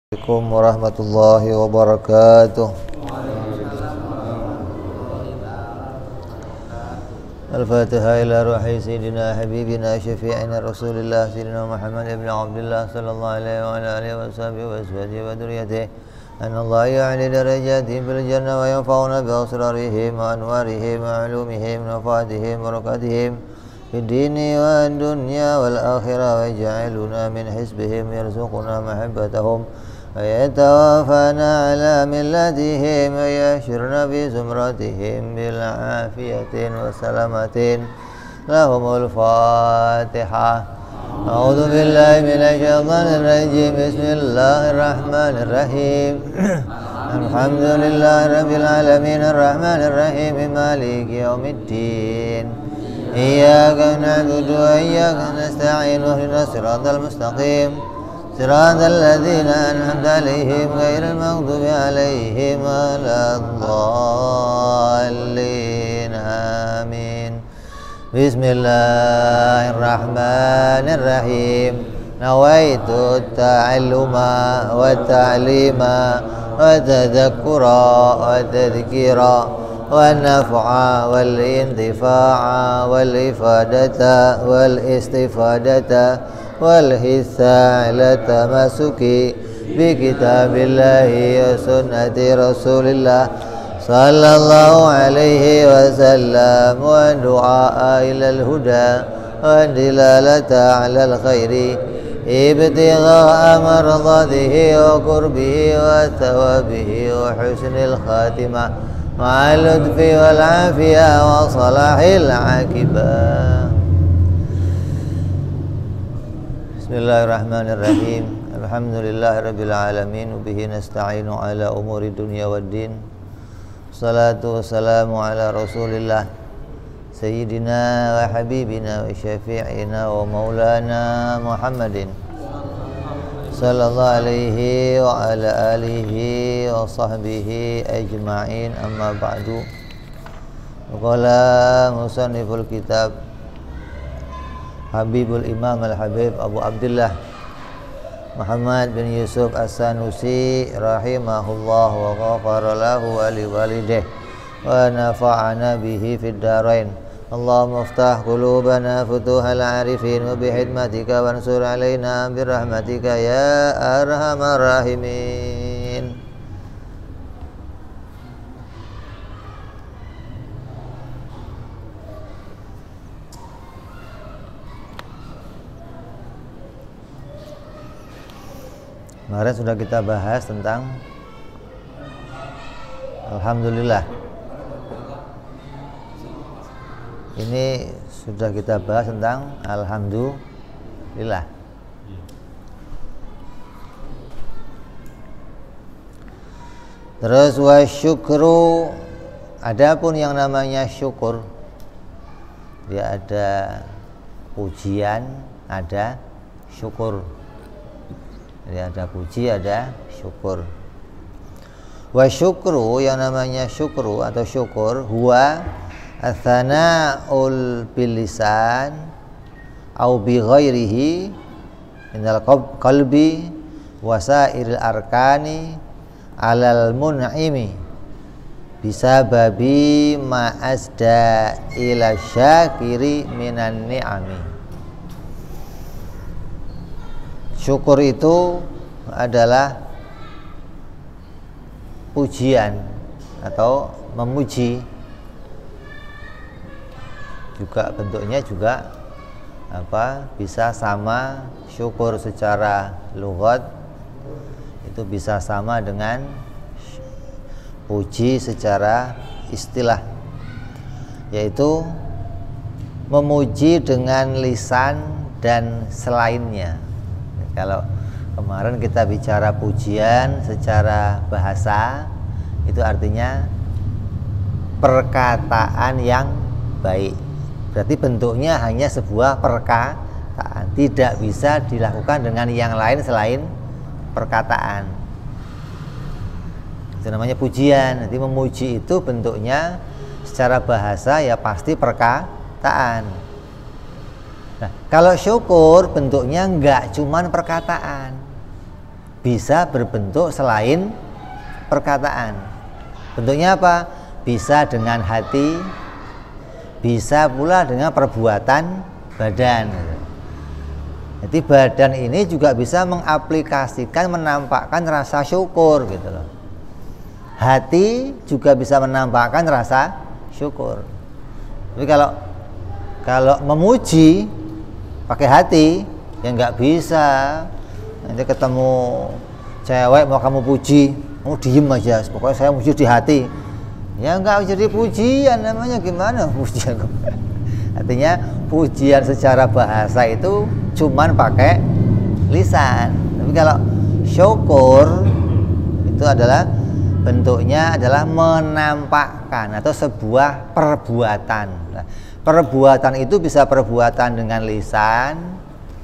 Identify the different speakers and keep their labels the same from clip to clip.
Speaker 1: Assalamualaikum warahmatullahi wabarakatuh. Al-Fatihah ila ruhi Sayyidina Habibina Syafi'ina Rasulillah Sayyidina Muhammad ibn Abdullah sallallahu alaihi wa alihi wa sahbihi wa ashabihi wa duriyatihi anna Allah ya'li darajatihim bil jannah wa yanfa'una bi asrarihim wa anwarihim wa ulumihim wa nafatihim wa barakatihim fid dini wa dunya wal akhirah wa yaj'aluna min hisbihim yarzuquna mahabbatahum ويتوافانا على ملتهم ويحشرنا بزمرتهم بالعافية وسلامة لهم الفاتحة. أعوذ بالله من الشيطان الرجيم. بسم الله الرحمن الرحيم. الحمد لله رب العالمين الرحمن الرحيم مالك يوم الدين إياك نعبد وإياك نستعين اهدنا الصراط المستقيم صراط الذين أنعمت عليهم غير المغضوب عليهم ولا الضالين آمين. بسم الله الرحمن الرحيم. نويت التعلم والتعليم والتذكر والتذكير والنفع والانتفاع والإفادة والاستفادة والحث على التمسك بكتاب الله وسنة رسول الله صلى الله عليه وسلم والدعاء إلى الهدى والدلالة على الخير ابتغاء مرضاته وقربه وثوابه وحسن الخاتمة مع اللطف والعافية وصلاح العاقبة. Bismillahirrahmanirrahim. Alhamdulillahirabbil alamin bihi nasta'inu ala umuri dunya waddin. Salatu wassalamu ala Rasulillah sayyidina wa habibina wa syafi'ina wa maulana Muhammadin sallallahu alaihi wa ala alihi wa sahbihi ajma'in, amma ba'du. Qala musanniful kitab Habibul Imam Al-Habib Abu Abdullah Muhammad bin Yusuf As-Sanusi rahimahullah wa ghafara lahu wa liwalidih wa nafa'ana bihi fid darain. Allahumma iftah qulubana futuhal arifin wa bihidmatika wansur alaina birahmatika ya arhamar rahimin. Kemarin sudah kita bahas tentang Alhamdulillah. Ini sudah kita bahas tentang Alhamdulillah. Terus wa syukru, adapun yang namanya syukur, dia ada pujian, ada syukur. Jadi ada puji, ada syukur. Wa syukru, yang namanya syukru atau syukur, huwa athana'ul bilisan au bi ghairihi minal qalbi wasairil arkani alal mun'imi bisababi ma'asda ila syakiri minan ni'ami. Syukur itu adalah pujian atau memuji. Juga bentuknya juga bisa sama. Syukur secara lughat itu bisa sama dengan puji secara istilah, yaitu memuji dengan lisan dan selainnya. Kalau kemarin kita bicara pujian secara bahasa, itu artinya perkataan yang baik. Berarti bentuknya hanya sebuah perkataan, tidak bisa dilakukan dengan yang lain selain perkataan. Itu namanya pujian. Nanti memuji itu bentuknya secara bahasa ya pasti perkataan. Nah, kalau syukur bentuknya enggak cuman perkataan, bisa berbentuk selain perkataan. Bentuknya apa? Bisa dengan hati, bisa pula dengan perbuatan badan. Jadi badan ini juga bisa mengaplikasikan, menampakkan rasa syukur gitu loh. Hati juga bisa menampakkan rasa syukur. Tapi kalau memuji pakai hati ya nggak bisa. Nanti ketemu cewek mau kamu puji, kamu diem aja. Pokoknya saya muji di hati. Ya nggak jadi pujian, namanya gimana pujian? Artinya pujian secara bahasa itu cuman pakai lisan. Tapi kalau syukur itu adalah bentuknya adalah menampakkan atau sebuah perbuatan. Nah, perbuatan itu bisa perbuatan dengan lisan,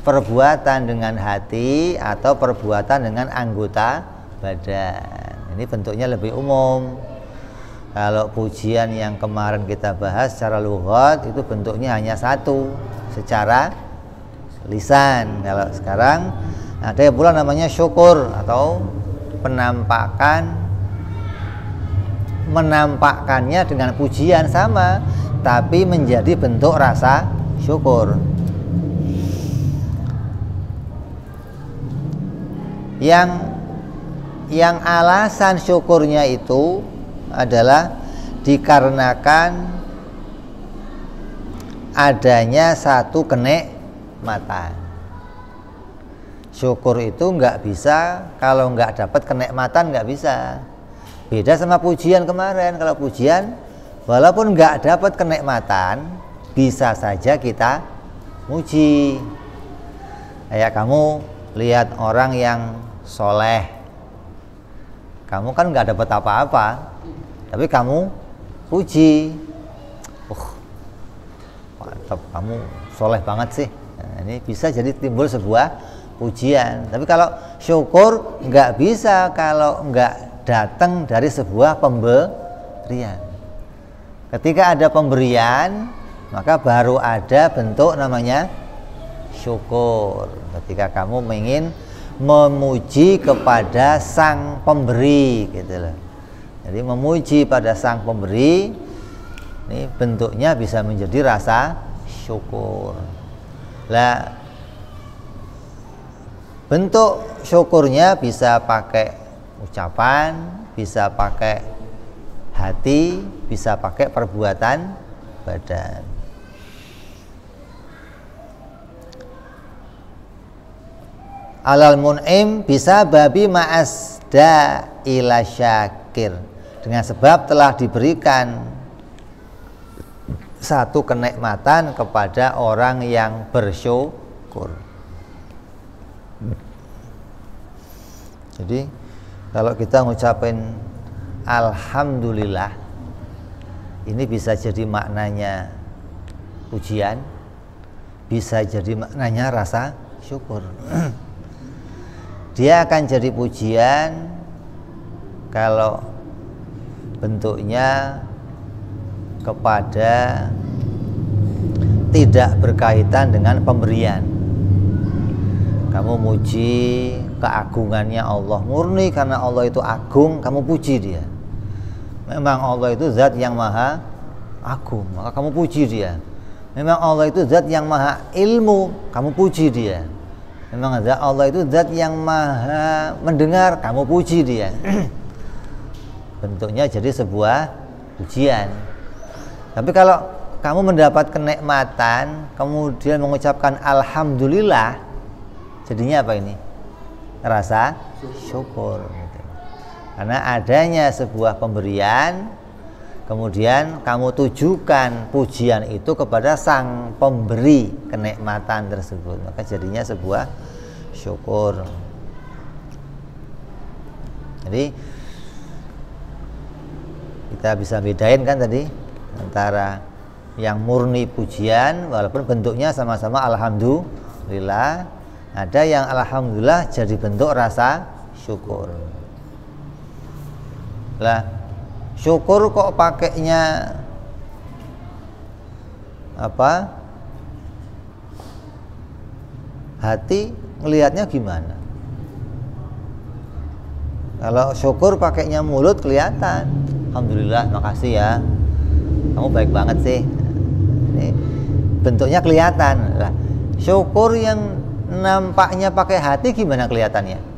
Speaker 1: perbuatan dengan hati, atau perbuatan dengan anggota badan. Ini bentuknya lebih umum. Kalau pujian yang kemarin kita bahas secara lughat itu bentuknya hanya satu, secara lisan. Kalau sekarang ada pula namanya syukur atau menampakkannya dengan pujian sama, tapi menjadi bentuk rasa syukur. Yang alasan syukurnya itu adalah dikarenakan adanya satu kenikmatan. Syukur itu nggak bisa kalau nggak dapat kenikmatan, nggak bisa. Beda sama pujian kemarin. Kalau pujian walaupun nggak dapat kenikmatan bisa saja kita muji. Kayak kamu lihat orang yang soleh, kamu kan nggak dapat apa-apa, tapi kamu puji, mantap, kamu soleh banget sih. Nah, ini bisa jadi timbul sebuah pujian. Tapi kalau syukur nggak bisa kalau nggak datang dari sebuah pemberian. Ketika ada pemberian, maka baru ada bentuk namanya syukur. Ketika kamu ingin memuji kepada sang pemberi gitu loh. Jadi memuji pada sang pemberi ini bentuknya bisa menjadi rasa syukur. Lah bentuk syukurnya bisa pakai ucapan, bisa pakai hati, bisa pakai perbuatan badan. Alal mun'im bisa babi ma'asda ila syakir, dengan sebab telah diberikan satu kenikmatan kepada orang yang bersyukur. Jadi kalau kita ngucapin alhamdulillah, ini bisa jadi maknanya pujian, bisa jadi maknanya rasa syukur. Dia akan jadi pujian kalau bentuknya kepada tidak berkaitan dengan pemberian. Kamu muji keagungannya Allah, murni karena Allah itu agung, kamu puji dia. Memang Allah itu zat yang maha agung, maka kamu puji dia. Memang Allah itu zat yang maha ilmu, kamu puji dia. Memang Allah itu zat yang maha mendengar, kamu puji dia. Bentuknya jadi sebuah pujian. Tapi kalau kamu mendapat kenikmatan kemudian mengucapkan alhamdulillah, jadinya apa ini? Rasa syukur gitu. Karena adanya sebuah pemberian, kemudian kamu tujukan pujian itu kepada sang pemberi kenikmatan tersebut, maka jadinya sebuah syukur. Jadi kita bisa bedain kan tadi antara yang murni pujian walaupun bentuknya sama-sama alhamdulillah, ada yang alhamdulillah jadi bentuk rasa syukur. Lah syukur kok pakainya apa? Hati, ngelihatnya gimana? Kalau syukur pakainya mulut kelihatan. Alhamdulillah, makasih ya. Kamu baik banget sih. Ini bentuknya kelihatan. Lah, syukur yang nampaknya pakai hati gimana kelihatannya?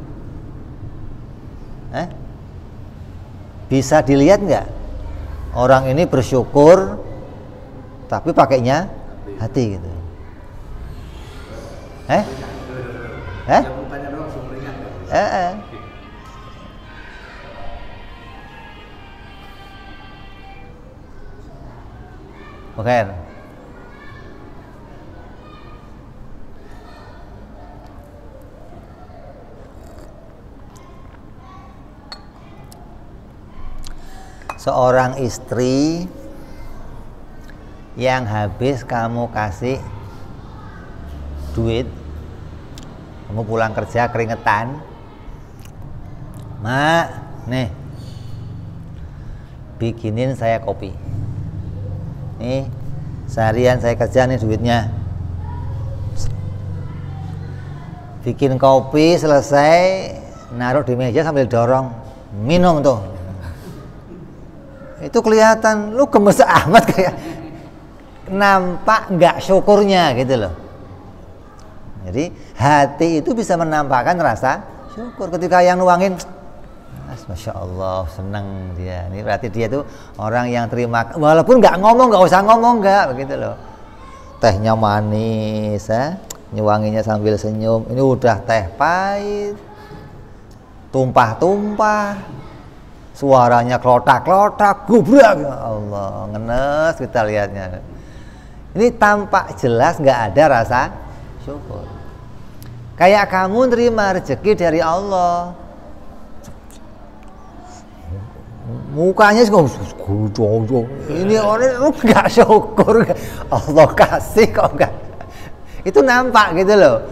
Speaker 1: Bisa dilihat nggak? Orang ini bersyukur tapi pakainya hati gitu. Oke. Seorang istri yang habis kamu kasih duit, kamu pulang kerja keringetan, Mak, nih bikinin saya kopi. Nih seharian saya kerja nih duitnya. Bikin kopi selesai, naruh di meja sambil dorong, minum tuh. Itu kelihatan lu gemes amat, kayak nampak nggak syukurnya gitu loh. Jadi hati itu bisa menampakkan rasa syukur. Ketika yang nuangin, Masya Allah, seneng dia. Ini berarti dia tuh orang yang terima, walaupun nggak ngomong, nggak usah ngomong, nggak begitu loh. Tehnya manis, nyuanginya sambil senyum. Ini udah teh pahit, tumpah-tumpah, suaranya klotak-klotak, gubrak. Ya Allah, ngenes kita lihatnya. Ini tampak jelas nggak ada rasa syukur. Kayak kamu terima rezeki dari Allah, mukanya ini orang nggak syukur, Allah kasih kok nggak, itu nampak gitu loh.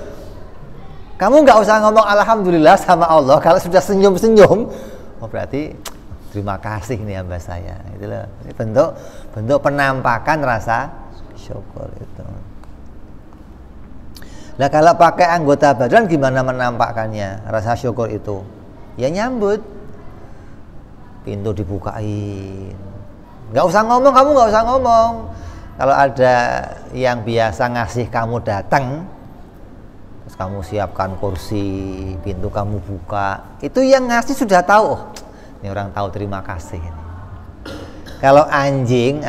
Speaker 1: Kamu nggak usah ngomong alhamdulillah sama Allah, kalau sudah senyum-senyum, oh berarti terima kasih nih hamba saya, gitu loh. Ini bentuk penampakan rasa syukur itu. Nah kalau pakai anggota badan gimana menampakkannya rasa syukur itu? Ya nyambut, pintu dibukain, nggak usah ngomong, kamu nggak usah ngomong. Kalau ada yang biasa ngasih kamu datang, terus kamu siapkan kursi, pintu kamu buka, itu yang ngasih sudah tahu, oh, ini orang tahu terima kasih ini. Kalau anjing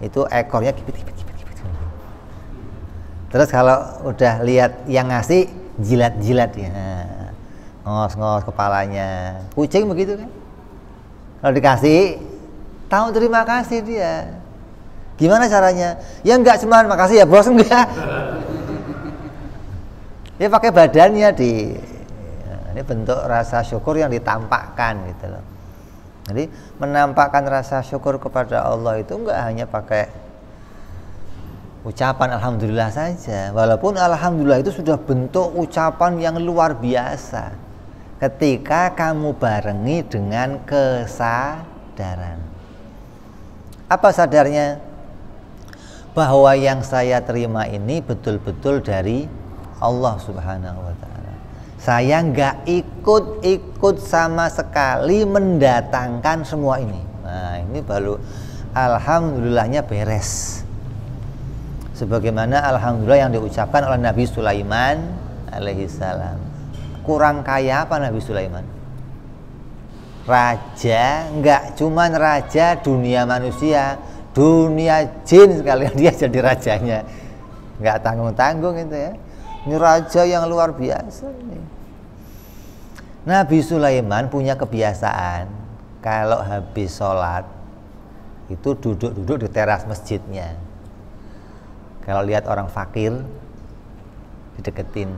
Speaker 1: itu ekornya gipit. Terus kalau udah lihat yang ngasih, jilat-jilat ya, ngos-ngos kepalanya. Kucing begitu kan? Kalau dikasih, tahu terima kasih dia. Gimana caranya? Ya enggak cuma makasih ya bos, enggak. Dia pakai badannya ini bentuk rasa syukur yang ditampakkan gitu loh. Jadi menampakkan rasa syukur kepada Allah itu enggak hanya pakai ucapan alhamdulillah saja. Walaupun alhamdulillah itu sudah bentuk ucapan yang luar biasa ketika kamu barengi dengan kesadaran. Apa sadarnya? Bahwa yang saya terima ini betul-betul dari Allah Subhanahu wa ta'ala. Saya nggak ikut sama sekali mendatangkan semua ini. Nah ini baru alhamdulillahnya beres. Sebagaimana alhamdulillah yang diucapkan oleh Nabi Sulaiman alaihissalam. Kurang kaya apa Nabi Sulaiman? Raja, enggak cuman raja dunia manusia, dunia jin sekalian dia jadi rajanya. Enggak tanggung-tanggung itu ya. Ini raja yang luar biasa nih. Nabi Sulaiman punya kebiasaan kalau habis sholat itu duduk-duduk di teras masjidnya. Kalau lihat orang fakir dideketin.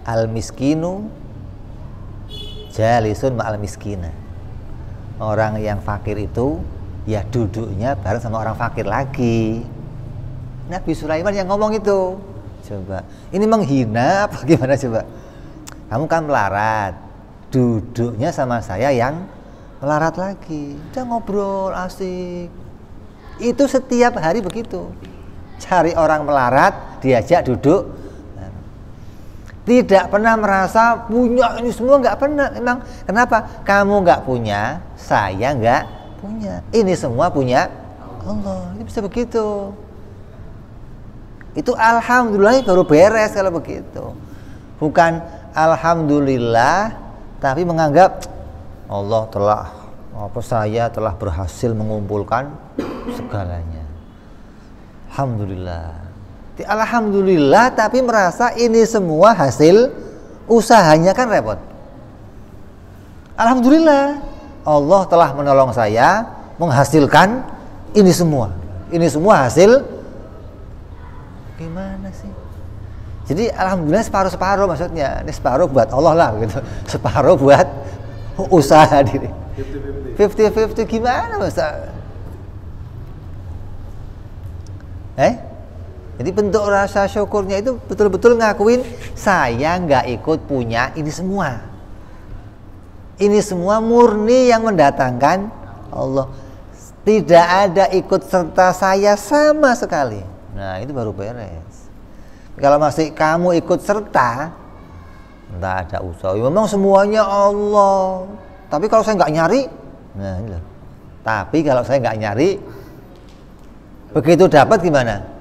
Speaker 1: Al miskinu jalisun ma'al miskina. Orang yang fakir itu ya duduknya bareng sama orang fakir lagi. Nabi Sulaiman yang ngomong itu. Coba, ini menghina apa gimana coba? Kamu kan melarat, duduknya sama saya yang melarat lagi. Udah ngobrol asik. Itu setiap hari begitu. Cari orang melarat, diajak duduk. Tidak pernah merasa punya ini semua, nggak pernah. Memang kenapa? Kamu nggak punya, saya nggak punya. Ini semua punya Allah. Ini bisa begitu. Itu alhamdulillah baru beres kalau begitu. Bukan alhamdulillah tapi menganggap Allah saya telah berhasil mengumpulkan segalanya. Alhamdulillah. Alhamdulillah tapi merasa ini semua hasil usahanya, kan repot. Alhamdulillah Allah telah menolong saya menghasilkan ini semua. Ini semua hasil gimana sih? Jadi alhamdulillah separuh-separuh maksudnya. Ini separuh buat Allah lah gitu. Separuh buat usaha diri. 50-50 gimana masa? Jadi bentuk rasa syukurnya itu betul-betul ngakuin saya nggak ikut punya ini semua. Ini semua murni yang mendatangkan Allah. Tidak ada ikut serta saya sama sekali. Nah itu baru beres. Kalau masih kamu ikut serta, entah ada usaha. Memang semuanya Allah. Tapi kalau saya nggak nyari, nah ini loh. Tapi kalau saya nggak nyari, begitu dapat gimana?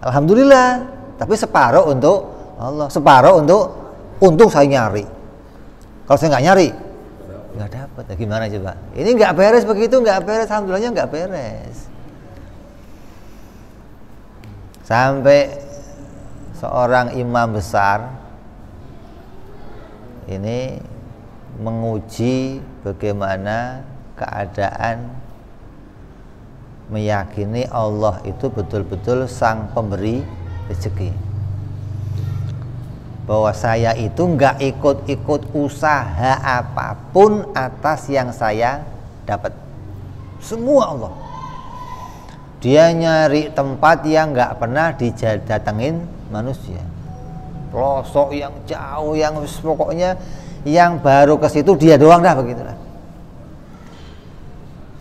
Speaker 1: Alhamdulillah, tapi separuh untuk Allah, separuh untuk untung saya nyari. Kalau saya nggak nyari, nggak dapat. Nah, gimana coba? Ini nggak beres begitu, nggak beres. Alhamdulillahnya nggak beres. Sampai seorang imam besar ini menguji bagaimana keadaan meyakini Allah itu betul-betul sang pemberi rezeki, bahwa saya itu nggak ikut-ikut usaha apapun atas yang saya dapat, semua Allah. Dia nyari tempat yang nggak pernah didatengin manusia, pelosok yang jauh, yang pokoknya yang baru ke situ dia doang dah, begitulah.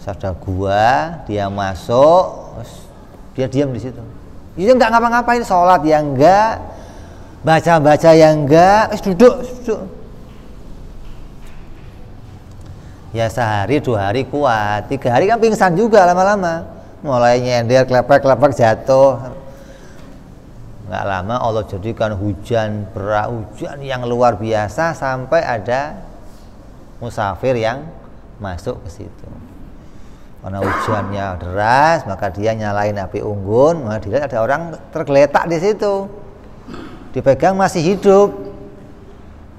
Speaker 1: Ada gua, dia masuk, dia diam di situ. Dia nggak ngapa-ngapain, sholat yang enggak, baca-baca yang enggak, duduk. Ya sehari 2 hari kuat, 3 hari kan pingsan juga lama-lama. Mulai nyender, klepek-klepek jatuh. Nggak lama Allah jadikan hujan yang luar biasa sampai ada musafir yang masuk ke situ. Karena hujannya deras, maka dia nyalain api unggun, maka dilihat ada orang tergeletak di situ, dipegang masih hidup,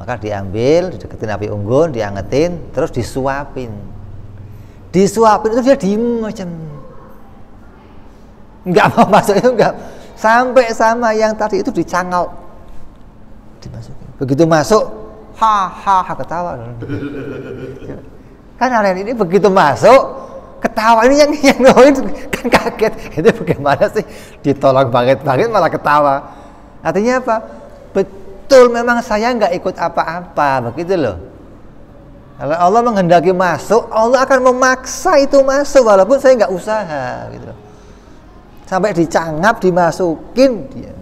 Speaker 1: maka diambil, dideketin api unggun, diangetin, terus disuapin itu dia diem macam nggak mau masuk, itu nggak, sampai sama yang tadi itu dicangal, dimasukin. Begitu masuk, ha ketawa. Kan hari ini begitu masuk ketawa, ini yang kan kaget. Itu bagaimana sih, ditolong banget malah ketawa. Artinya apa? Betul, memang saya nggak ikut apa-apa, begitu loh. Kalau Allah menghendaki masuk, Allah akan memaksa itu masuk walaupun saya nggak usaha, gitu. Sampai dicangap, dimasukin, dia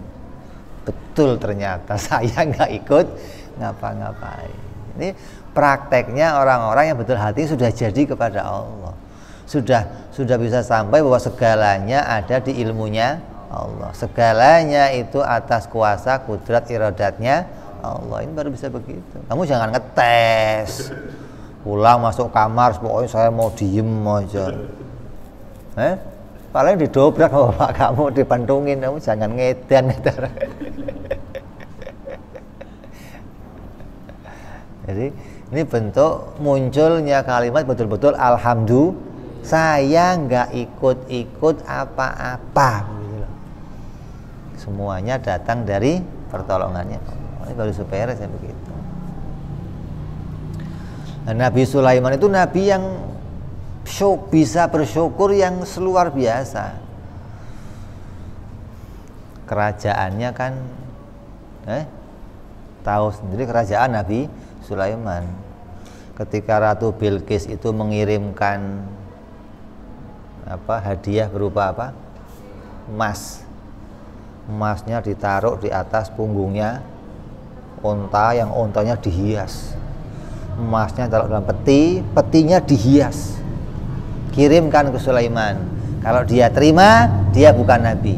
Speaker 1: betul ternyata saya nggak ikut ngapa-ngapain. Ini prakteknya orang-orang yang betul hati sudah jadi kepada Allah. Sudah bisa sampai bahwa segalanya ada di ilmunya Allah. Segalanya itu atas kuasa, kudrat, iradatnya Allah. Ini baru bisa begitu. Kamu jangan ngetes. Pulang masuk kamar, pokoknya saya mau diem aja. Paling didobrak sama bapak kamu, dipantungin. Kamu jangan ngedan. Jadi ini bentuk munculnya kalimat betul-betul alhamdulillah. Saya nggak ikut-ikut apa-apa, semuanya datang dari pertolongannya Allah. Ini baru beres ya begitu. Nah, Nabi Sulaiman itu nabi yang bisa bersyukur yang luar biasa. Kerajaannya kan tahu sendiri kerajaan Nabi Sulaiman. Ketika Ratu Bilqis itu mengirimkan hadiah berupa emasnya ditaruh di atas punggungnya unta yang untanya dihias, emasnya taruh dalam peti, petinya dihias, kirimkan ke Sulaiman. Kalau dia terima, dia bukan nabi.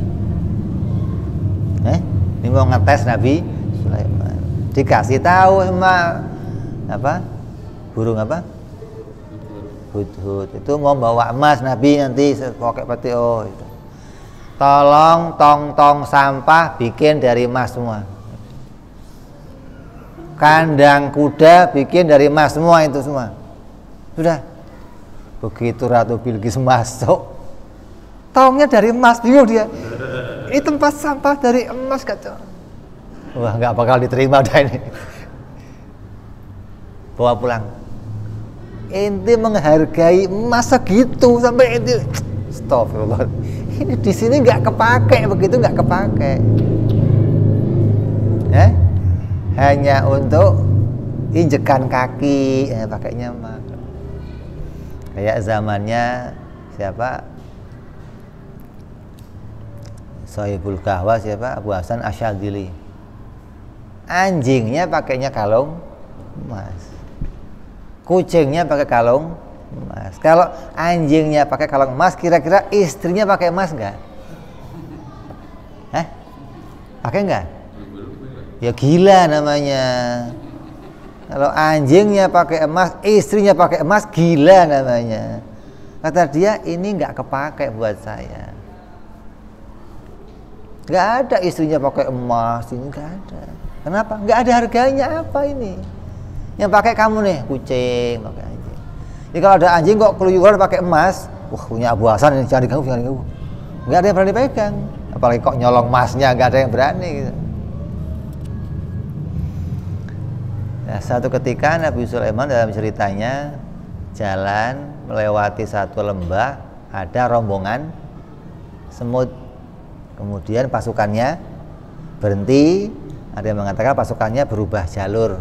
Speaker 1: Ini mau ngetes Nabi Sulaiman. Dikasih tahu sama burung hudhud itu mau bawa emas Nabi nanti pakai peti. Itu. Tolong tong-tong sampah bikin dari emas semua. Kandang kuda bikin dari emas semua, itu semua. Sudah. Begitu Ratu Bilqis masuk, tongnya dari emas, bingung dia. Ini tempat sampah dari emas, kacau. Wah, nggak bakal diterima udah ini. Bawa pulang. Ente menghargai emas segitu sampai ente, astagfirullah. Ini di sini nggak kepake, begitu nggak kepake. Hanya untuk injekan kaki, pakainya emas. Kayak zamannya siapa? Sohibul Kahwa siapa? Abu Hasan Asyadzili. Anjingnya pakainya kalung emas. Kucingnya pakai kalung emas. Kalau anjingnya pakai kalung emas, kira-kira istrinya pakai emas enggak? Pakai enggak? Ya gila namanya. Kalau anjingnya pakai emas, istrinya pakai emas, gila namanya. Kata dia, ini enggak kepake buat saya. Enggak ada istrinya pakai emas, ini enggak ada. Kenapa? Enggak ada harganya apa ini? Yang pakai kamu nih, kucing pakai anjing. Jadi kalau ada anjing kok keluyuran pakai emas, wah punya Abu Hasan ini, jangan diganggu. Enggak ada yang berani pegang. Apalagi kok nyolong emasnya, enggak ada yang berani gitu. Nah, satu ketika Nabi Sulaiman dalam ceritanya jalan melewati satu lembah, ada rombongan semut. Kemudian pasukannya berhenti, ada yang mengatakan pasukannya berubah jalur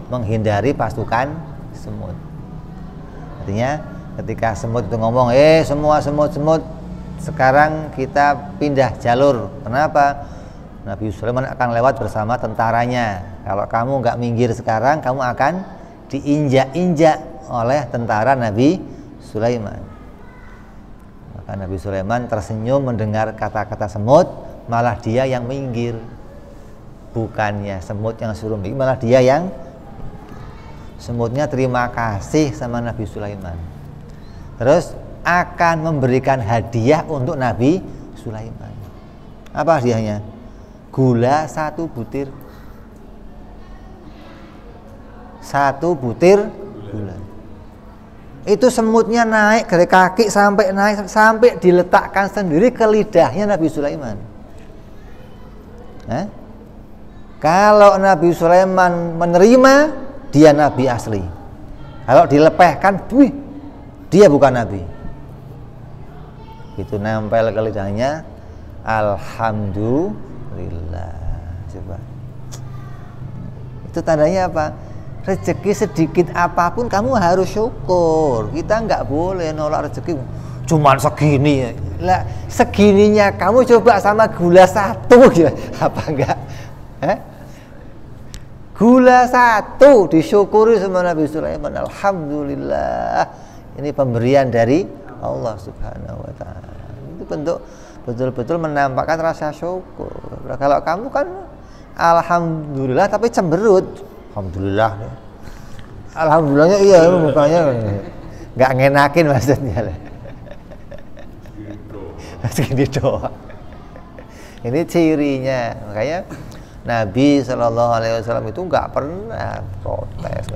Speaker 1: menghindari pasukan semut. Artinya ketika semut itu ngomong, semua semut sekarang kita pindah jalur. Kenapa? Nabi Sulaiman akan lewat bersama tentaranya. Kalau kamu nggak minggir sekarang, kamu akan diinjak-injak oleh tentara Nabi Sulaiman. Maka Nabi Sulaiman tersenyum mendengar kata-kata semut, malah dia yang minggir. Bukannya semut yang suruh minggir, malah dia yang semutnya terima kasih sama Nabi Sulaiman. Terus akan memberikan hadiah untuk Nabi Sulaiman. Apa hadiahnya? Gula 1 butir. 1 butir gula. Itu semutnya naik dari kaki sampai diletakkan sendiri ke lidahnya Nabi Sulaiman. Kalau Nabi Sulaiman menerima, dia nabi asli. Kalau dilepehkan, dia bukan nabi. Itu nempel ke lidahnya. Alhamdulillah. Coba. Itu tandanya apa? Rezeki sedikit apapun kamu harus syukur. Kita nggak boleh nolak rezeki. Cuman segini. Lah, segininya kamu coba sama gula 1 gitu. Apa enggak? Gula 1 disyukuri sama Nabi Sulaiman. Alhamdulillah. Ini pemberian dari Allah Subhanahu wa taala. Itu bentuk betul-betul menampakkan rasa syukur. Kalau kamu kan alhamdulillah tapi cemberut. Alhamdulillahnya iya, mukanya nggak ngenakin maksudnya. Segini doang. Ini cirinya. Makanya Nabi SAW itu nggak pernah protes,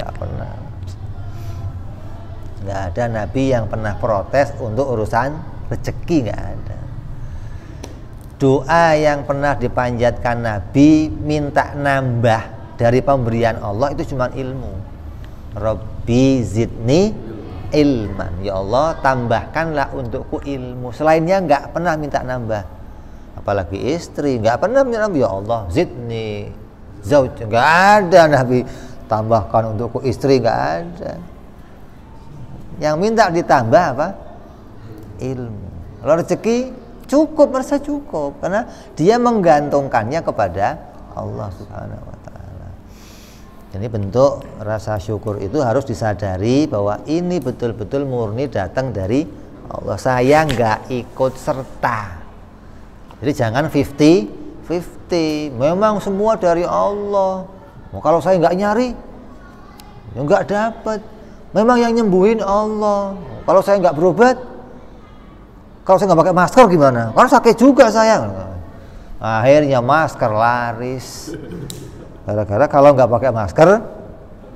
Speaker 1: nggak ada Nabi yang pernah protes untuk urusan rezeki, nggak ada. Doa yang pernah dipanjatkan Nabi minta nambah dari pemberian Allah itu cuma ilmu. Rabbi zidni ilman. Ya Allah, tambahkanlah untukku ilmu. Selainnya nggak pernah minta nambah. Apalagi istri, nggak pernah minta nambah. Ya Allah, zidni zauj. Nggak ada Nabi tambahkan untukku istri, nggak ada. Yang minta ditambah apa? Ilmu. Kalau rezeki cukup, merasa cukup karena dia menggantungkannya kepada Allah Subhanahu wa taala. Jadi bentuk rasa syukur itu harus disadari bahwa ini betul-betul murni datang dari Allah. Saya nggak ikut serta. Jadi jangan 50-50. Memang semua dari Allah. Kalau saya nggak nyari, ya nggak dapat. Memang yang nyembuhin Allah. Kalau saya nggak berobat, kalau saya nggak pakai masker gimana? Kan sakit juga saya. Akhirnya masker laris. Gara-gara kalau nggak pakai masker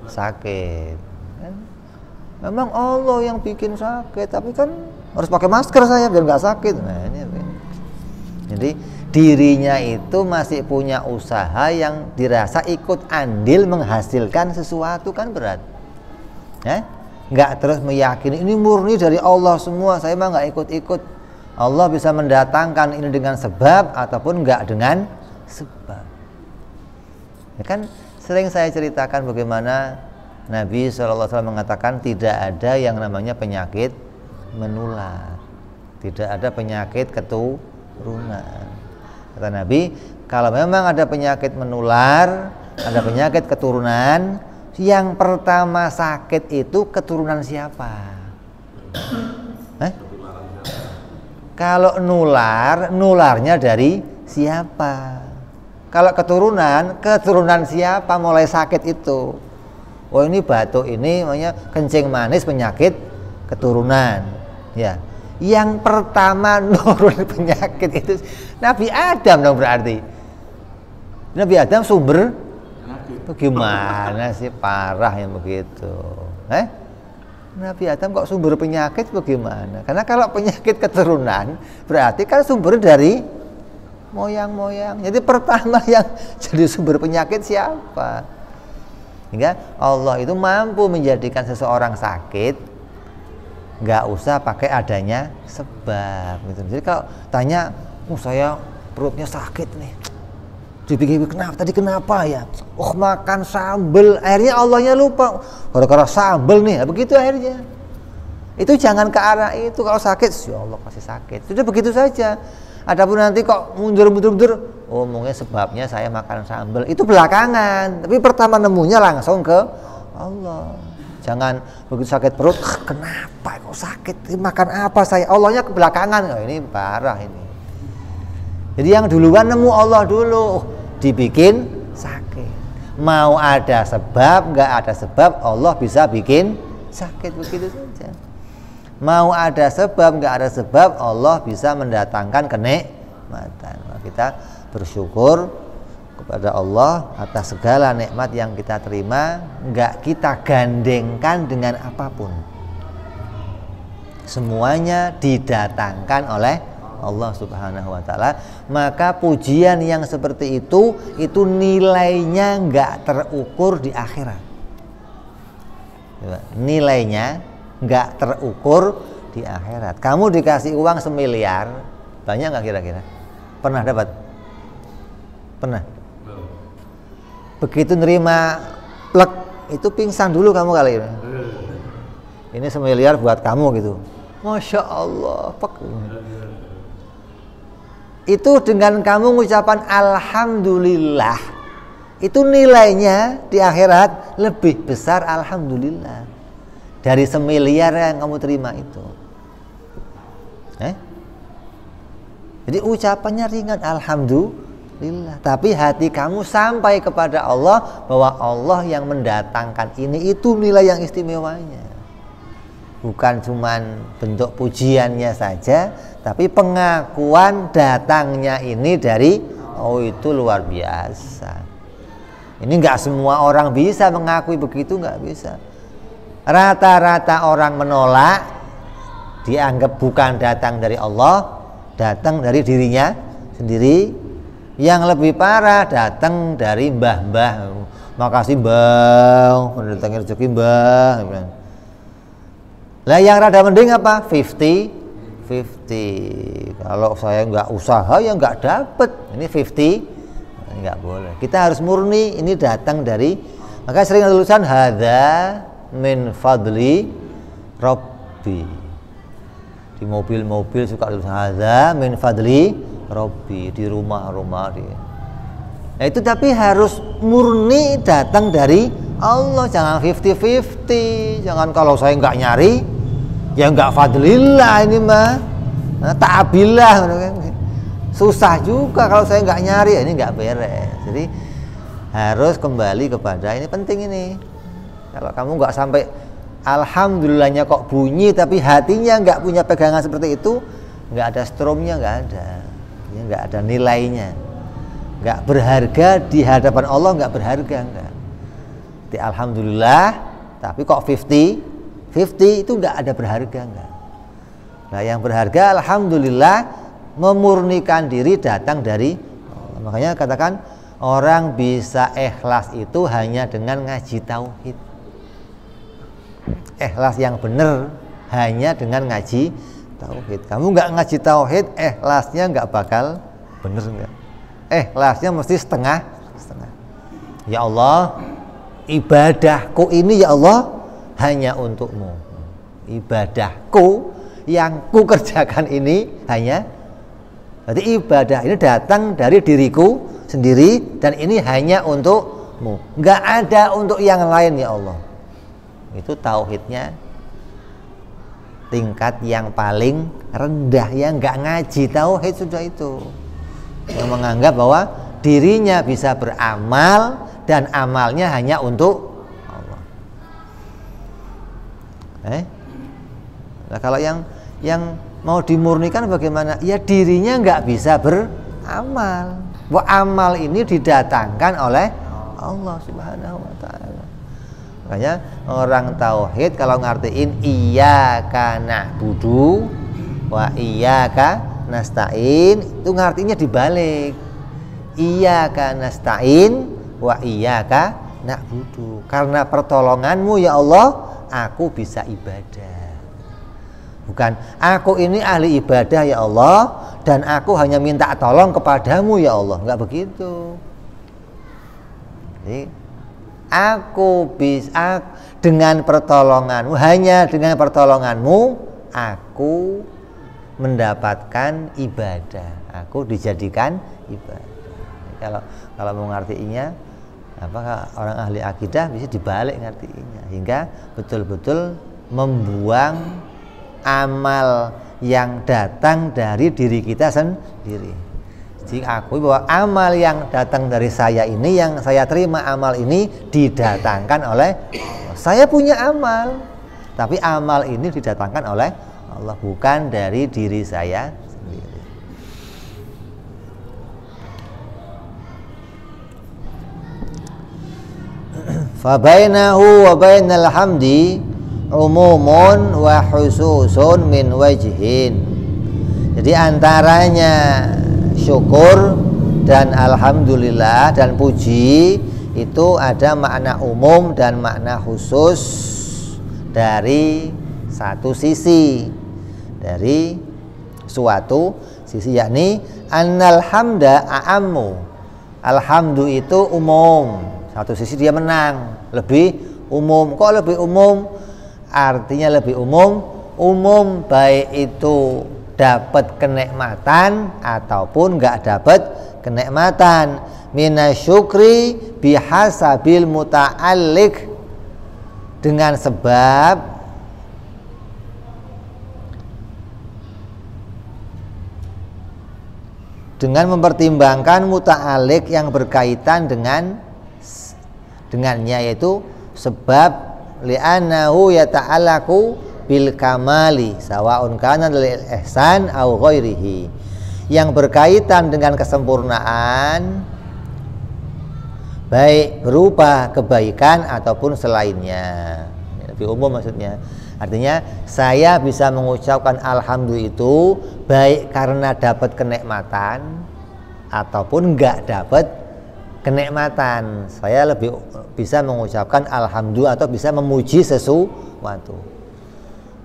Speaker 1: sakit. Memang Allah yang bikin sakit, tapi kan harus pakai masker saya biar nggak sakit. Nah, ini. Jadi dirinya itu masih punya usaha yang dirasa ikut andil menghasilkan sesuatu, kan berat. Nggak terus meyakini ini murni dari Allah semua, saya mah nggak ikut-ikut. Allah bisa mendatangkan ini dengan sebab ataupun nggak dengan sebab. Ya kan sering saya ceritakan bagaimana Nabi SAW mengatakan tidak ada yang namanya penyakit menular, tidak ada penyakit keturunan. Kata Nabi, kalau memang ada penyakit menular, ada penyakit keturunan, yang pertama sakit itu keturunan siapa? Kalau nularnya dari siapa? Kalau keturunan siapa mulai sakit itu? Oh ini batuk ini namanya kencing manis penyakit keturunan. Ya, yang pertama nurun penyakit itu Nabi Adam dong berarti. Nabi Adam sumber bagaimana sih, parah yang begitu? Nabi Adam kok sumber penyakit bagaimana? Karena kalau penyakit keturunan berarti kan sumber dari moyang-moyang. Jadi pertama yang jadi sumber penyakit siapa? Hingga Allah itu mampu menjadikan seseorang sakit nggak usah pakai adanya sebab gitu. Jadi kalau tanya, saya perutnya sakit nih, dipikir kenapa ya? Makan sambel, akhirnya Allahnya lupa gara-gara sambel nih, begitu akhirnya. Itu jangan ke arah itu. Kalau sakit, ya Allah pasti sakit. Sudah begitu saja. Adapun nanti kok mundur, mungkin sebabnya saya makan sambal, itu belakangan. Tapi pertama nemunya langsung ke Allah. Jangan begitu sakit perut, kenapa kok sakit? Makan apa saya? Allahnya ke belakangan. Oh, ini parah ini. Jadi yang duluan nemu Allah dulu, dibikin sakit. Mau ada sebab, nggak ada sebab, Allah bisa bikin sakit, begitu saja. Mau ada sebab, nggak ada sebab, Allah bisa mendatangkan kenikmatan. Kita bersyukur kepada Allah atas segala nikmat yang kita terima, nggak kita gandengkan dengan apapun. Semuanya didatangkan oleh Allah Subhanahu wa Ta'ala. Maka pujian yang seperti itu nilainya nggak terukur di akhirat. Nilainya nggak terukur di akhirat. Kamu dikasih uang 1 miliar, banyak nggak kira-kira? Pernah dapat? Pernah? Begitu nerima plek itu pingsan dulu kamu kali ini. Ini 1 miliar buat kamu gitu. Masya Allah. Itu dengan kamu mengucapkan alhamdulillah, itu nilainya di akhirat lebih besar alhamdulillah dari 1 miliar yang kamu terima itu. Jadi ucapannya ringan alhamdulillah, tapi hati kamu sampai kepada Allah bahwa Allah yang mendatangkan ini, itu nilai yang istimewanya. Bukan cuman bentuk pujiannya saja, tapi pengakuan datangnya ini dari itu luar biasa. Ini nggak semua orang bisa mengakui begitu, nggak bisa. Rata-rata orang menolak, dianggap bukan datang dari Allah, datang dari dirinya sendiri. Yang lebih parah datang dari mbah-mbah. Makasih mbah, mendatangkan rezeki mbah. Lah yang rada mending apa? 50-50. Kalau saya nggak usaha ya nggak dapet. Ini 50, nggak boleh. Kita harus murni, ini datang dari. Maka sering ada tulisan hadza min fadli Rabbi. Di mobil-mobil suka tulis hadza min fadli Rabbi, di rumah-rumah dia. Nah itu tapi harus murni datang dari Allah, jangan 50-50. Jangan kalau saya nggak nyari, ya nggak fadlillah ini mah, ta'abillah. Susah juga kalau saya nggak nyari, ini nggak beres. Jadi harus kembali kepada ini, penting ini. Kalau kamu nggak sampai alhamdulillahnya kok bunyi, tapi hatinya nggak punya pegangan seperti itu, nggak ada stromnya, nggak ada, ya, nggak ada nilainya, nggak berharga di hadapan Allah, nggak berharga, nggak. Di alhamdulillah, tapi kok 50-50 itu nggak ada berharga, nggak. Nah, yang berharga alhamdulillah memurnikan diri datang dari Allah. Makanya katakan orang bisa ikhlas itu hanya dengan ngaji tauhid. Ikhlas yang benar hanya dengan ngaji tauhid. Kamu nggak ngaji tauhid, ikhlasnya nggak bakal benar, nggak. Ikhlasnya mesti setengah. Ya Allah, ibadahku ini ya Allah hanya untukmu. Ibadahku yang ku kerjakan ini hanya, berarti ibadah ini datang dari diriku sendiri dan ini hanya untukmu, nggak ada untuk yang lain ya Allah. Itu tauhidnya tingkat yang paling rendah, yang nggak ngaji tauhid sudah itu, yang menganggap bahwa dirinya bisa beramal dan amalnya hanya untuk Allah. Nah, kalau yang mau dimurnikan bagaimana? Ya dirinya nggak bisa beramal. Bahwa amal ini didatangkan oleh Allah Subhanahu wa ta'ala. Makanya orang tauhid kalau ngartiin iyyaka na'budu wa iyyaka nasta'in, itu ngartinya dibalik. Iyyaka nasta'in wa iyyaka na'budu. Karena pertolonganmu ya Allah, aku bisa ibadah. Bukan aku ini ahli ibadah ya Allah dan aku hanya minta tolong kepadamu ya Allah. Enggak begitu. Jadi aku bisa dengan pertolonganmu, hanya dengan pertolonganmu aku mendapatkan ibadah. Aku dijadikan ibadah. Kalau mau ngartiinnya, apakah orang ahli akidah bisa dibalik ngartiinnya, hingga betul-betul membuang amal yang datang dari diri kita sendiri. Jadi akui bahwa amal yang datang dari saya ini, yang saya terima amal ini didatangkan oleh Allah. Saya punya amal, tapi amal ini didatangkan oleh Allah, bukan dari diri saya sendiri. Fa bainahu wa bainal hamdi umumun wa khususun min wajhin. Jadi antaranya syukur dan alhamdulillah dan puji itu ada makna umum dan makna khusus dari satu sisi, dari suatu sisi, yakni annal hamda a'ammu. Alhamdu itu umum, satu sisi dia menang, lebih umum. Kok lebih umum? Artinya lebih umum baik itu dapat kenikmatan ataupun enggak dapat kenikmatan. Minasyukri bihasabil muta'alliq, dengan sebab dengan mempertimbangkan muta'alliq yang berkaitan dengannya, yaitu sebab li'annahu yata'alaku bil kamali sawa'un kana lil ihsan au ghairihi, yang berkaitan dengan kesempurnaan baik berupa kebaikan ataupun selainnya. Ini lebih umum maksudnya. Artinya saya bisa mengucapkan alhamdulillah itu baik karena dapat kenikmatan ataupun enggak dapat kenikmatan. Saya lebih bisa mengucapkan alhamdulillah atau bisa memuji sesuatu.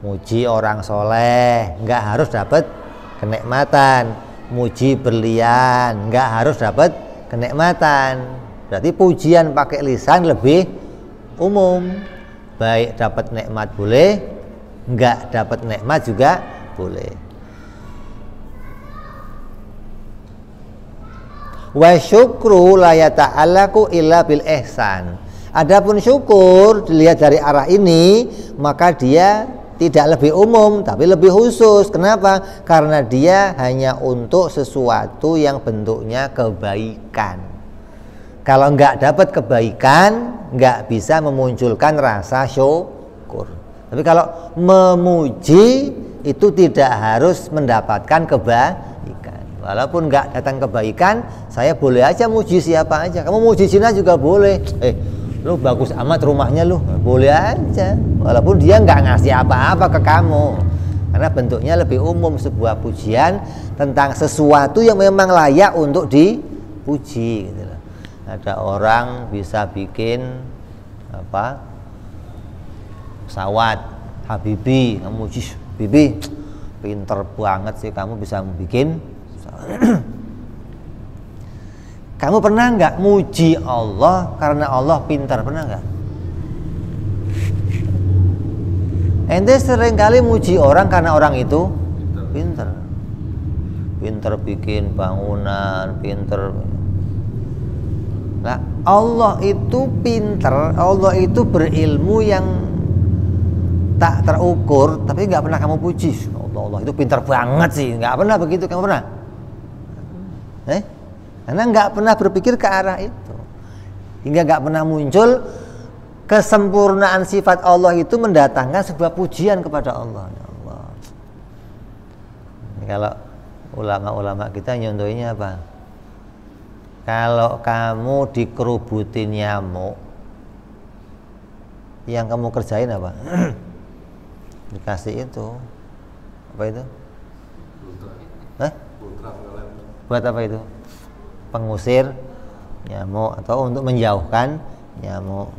Speaker 1: Muji orang soleh nggak harus dapat kenikmatan. Muji berlian nggak harus dapat kenikmatan. Berarti pujian pakai lisan lebih umum. Baik dapat nikmat boleh, nggak dapat nikmat juga boleh. Wa syukru la yata'allaqu illa bil ihsan. Adapun syukur dilihat dari arah ini, maka dia tidak lebih umum tapi lebih khusus. Kenapa? Karena dia hanya untuk sesuatu yang bentuknya kebaikan. Kalau nggak dapat kebaikan, nggak bisa memunculkan rasa syukur. Tapi kalau memuji itu tidak harus mendapatkan kebaikan. Walaupun nggak datang kebaikan, saya boleh aja muji siapa aja. Kamu muji Cina juga boleh. Lu bagus amat rumahnya lu, boleh aja. Walaupun dia nggak ngasih apa-apa ke kamu, karena bentuknya lebih umum, sebuah pujian tentang sesuatu yang memang layak untuk dipuji. Gitu loh. Ada orang bisa bikin pesawat, Habibi, kamu muji Bibi, pinter banget sih kamu bisa bikin pesawat. Kamu pernah nggak muji Allah karena Allah pintar? Pernah nggak? Ente sering kali muji orang karena orang itu pintar. Pintar bikin bangunan, pintar. Nah, Allah itu pintar, Allah itu berilmu yang tak terukur, tapi nggak pernah kamu puji. Allah itu pintar banget sih, nggak pernah begitu. Kamu pernah? Karena nggak pernah berpikir ke arah itu, hingga nggak pernah muncul kesempurnaan sifat Allah itu mendatangkan sebuah pujian kepada Allah. Ya Allah. Ini kalau ulama-ulama kita nyontohnya apa? Kalau kamu dikerubutin nyamuk, yang kamu kerjain apa? Dikasih itu, apa itu? Buat apa itu? Pengusir nyamuk atau untuk menjauhkan nyamuk.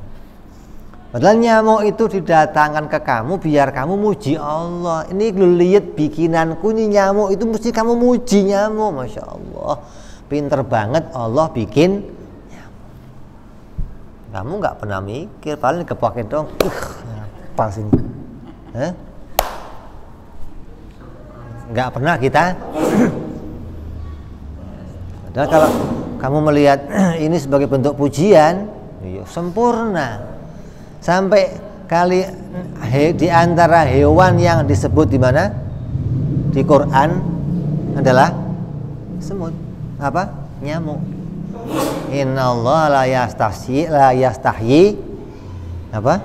Speaker 1: Padahal nyamuk itu didatangkan ke kamu biar kamu muji Allah. Ini lu lihat bikinanku, ini nyamuk itu mesti kamu muji nyamuk. Masya Allah, pinter banget Allah bikin nyamuk. Kamu nggak pernah mikir, paling kepakai dong. Apa sih? Nggak pernah kita. Padahal kalau kamu melihat ini sebagai bentuk pujian, sempurna. Sampai kali di antara hewan yang disebut di mana? Di Quran adalah semut. Apa? Nyamuk. Innallaha la yastahyi apa?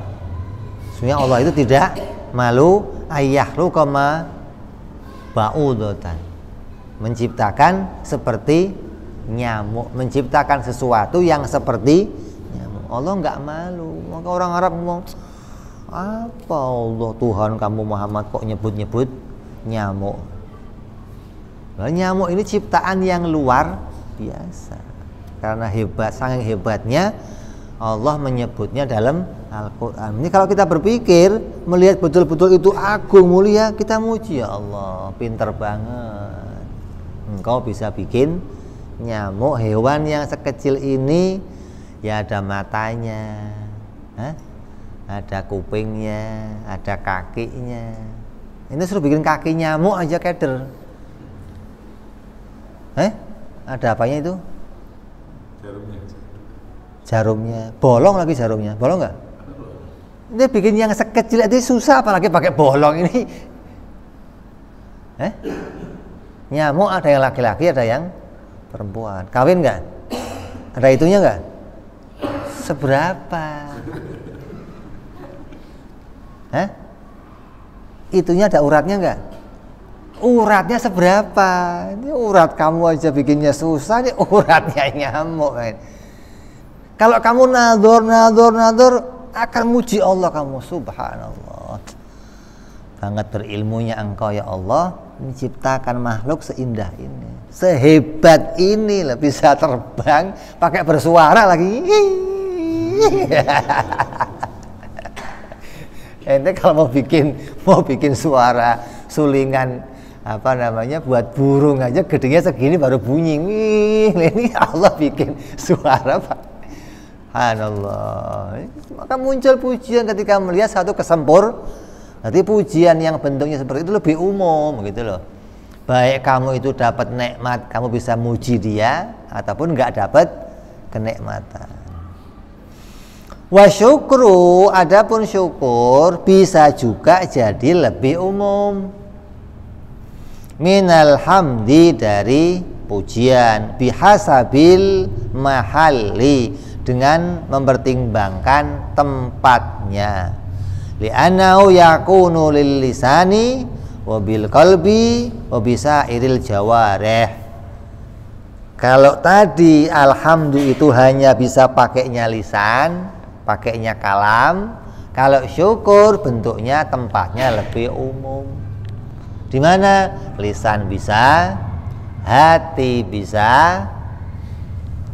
Speaker 1: Sebenarnya Allah itu tidak malu ayyahluqa ma ba'udatan. Menciptakan seperti nyamuk, menciptakan sesuatu yang seperti nyamuk. Allah nggak malu. Maka orang Arab ngomong, apa Allah Tuhan kamu Muhammad kok nyebut-nyebut nyamuk? Nah, nyamuk ini ciptaan yang luar biasa. Karena hebat, saking hebatnya Allah menyebutnya dalam Al-Quran. Ini kalau kita berpikir, melihat betul-betul itu agung mulia, kita muji, ya Allah, pinter banget. Engkau bisa bikin nyamuk, hewan yang sekecil ini, ya ada matanya, ada kupingnya, ada kakinya. Ini suruh bikin kaki nyamuk aja keder. Ada apanya itu? Jarumnya. Bolong lagi jarumnya. Bolong nggak? Ini bikin yang sekecil itu susah, apalagi pakai bolong ini. Nyamuk ada yang laki-laki, ada yang perempuan. Kawin nggak? Ada itunya nggak? Seberapa? Itunya ada uratnya nggak? Uratnya seberapa? Ini urat kamu aja bikinnya susah, ini uratnya nyamuk kan. Kalau kamu nador akan muji Allah kamu, subhanallah. Sangat berilmunya engkau ya Allah, menciptakan makhluk seindah ini, sehebat ini lah, bisa terbang, pakai bersuara lagi. Ente kalau mau bikin suara sulingan apa namanya buat burung aja gedenya segini baru bunyi. Ini Allah bikin suara Pak. Subhanallah. Maka muncul pujian ketika melihat satu kesempur. Nanti pujian yang bentuknya seperti itu lebih umum gitu loh. Baik kamu itu dapat nikmat, kamu bisa muji dia, ataupun nggak dapat kenikmatan. Wa syukru, adapun syukur bisa juga jadi lebih umum. Minal hamdi, dari pujian, bihasabil mahalli, dengan mempertimbangkan tempatnya. Li'annahu yakunu lil lisani wa bil qalbi wa bisairil jawarih. Kalau tadi alhamdu itu hanya bisa pakainya lisan, pakainya kalam, kalau syukur bentuknya tempatnya lebih umum. Di mana lisan bisa, hati bisa,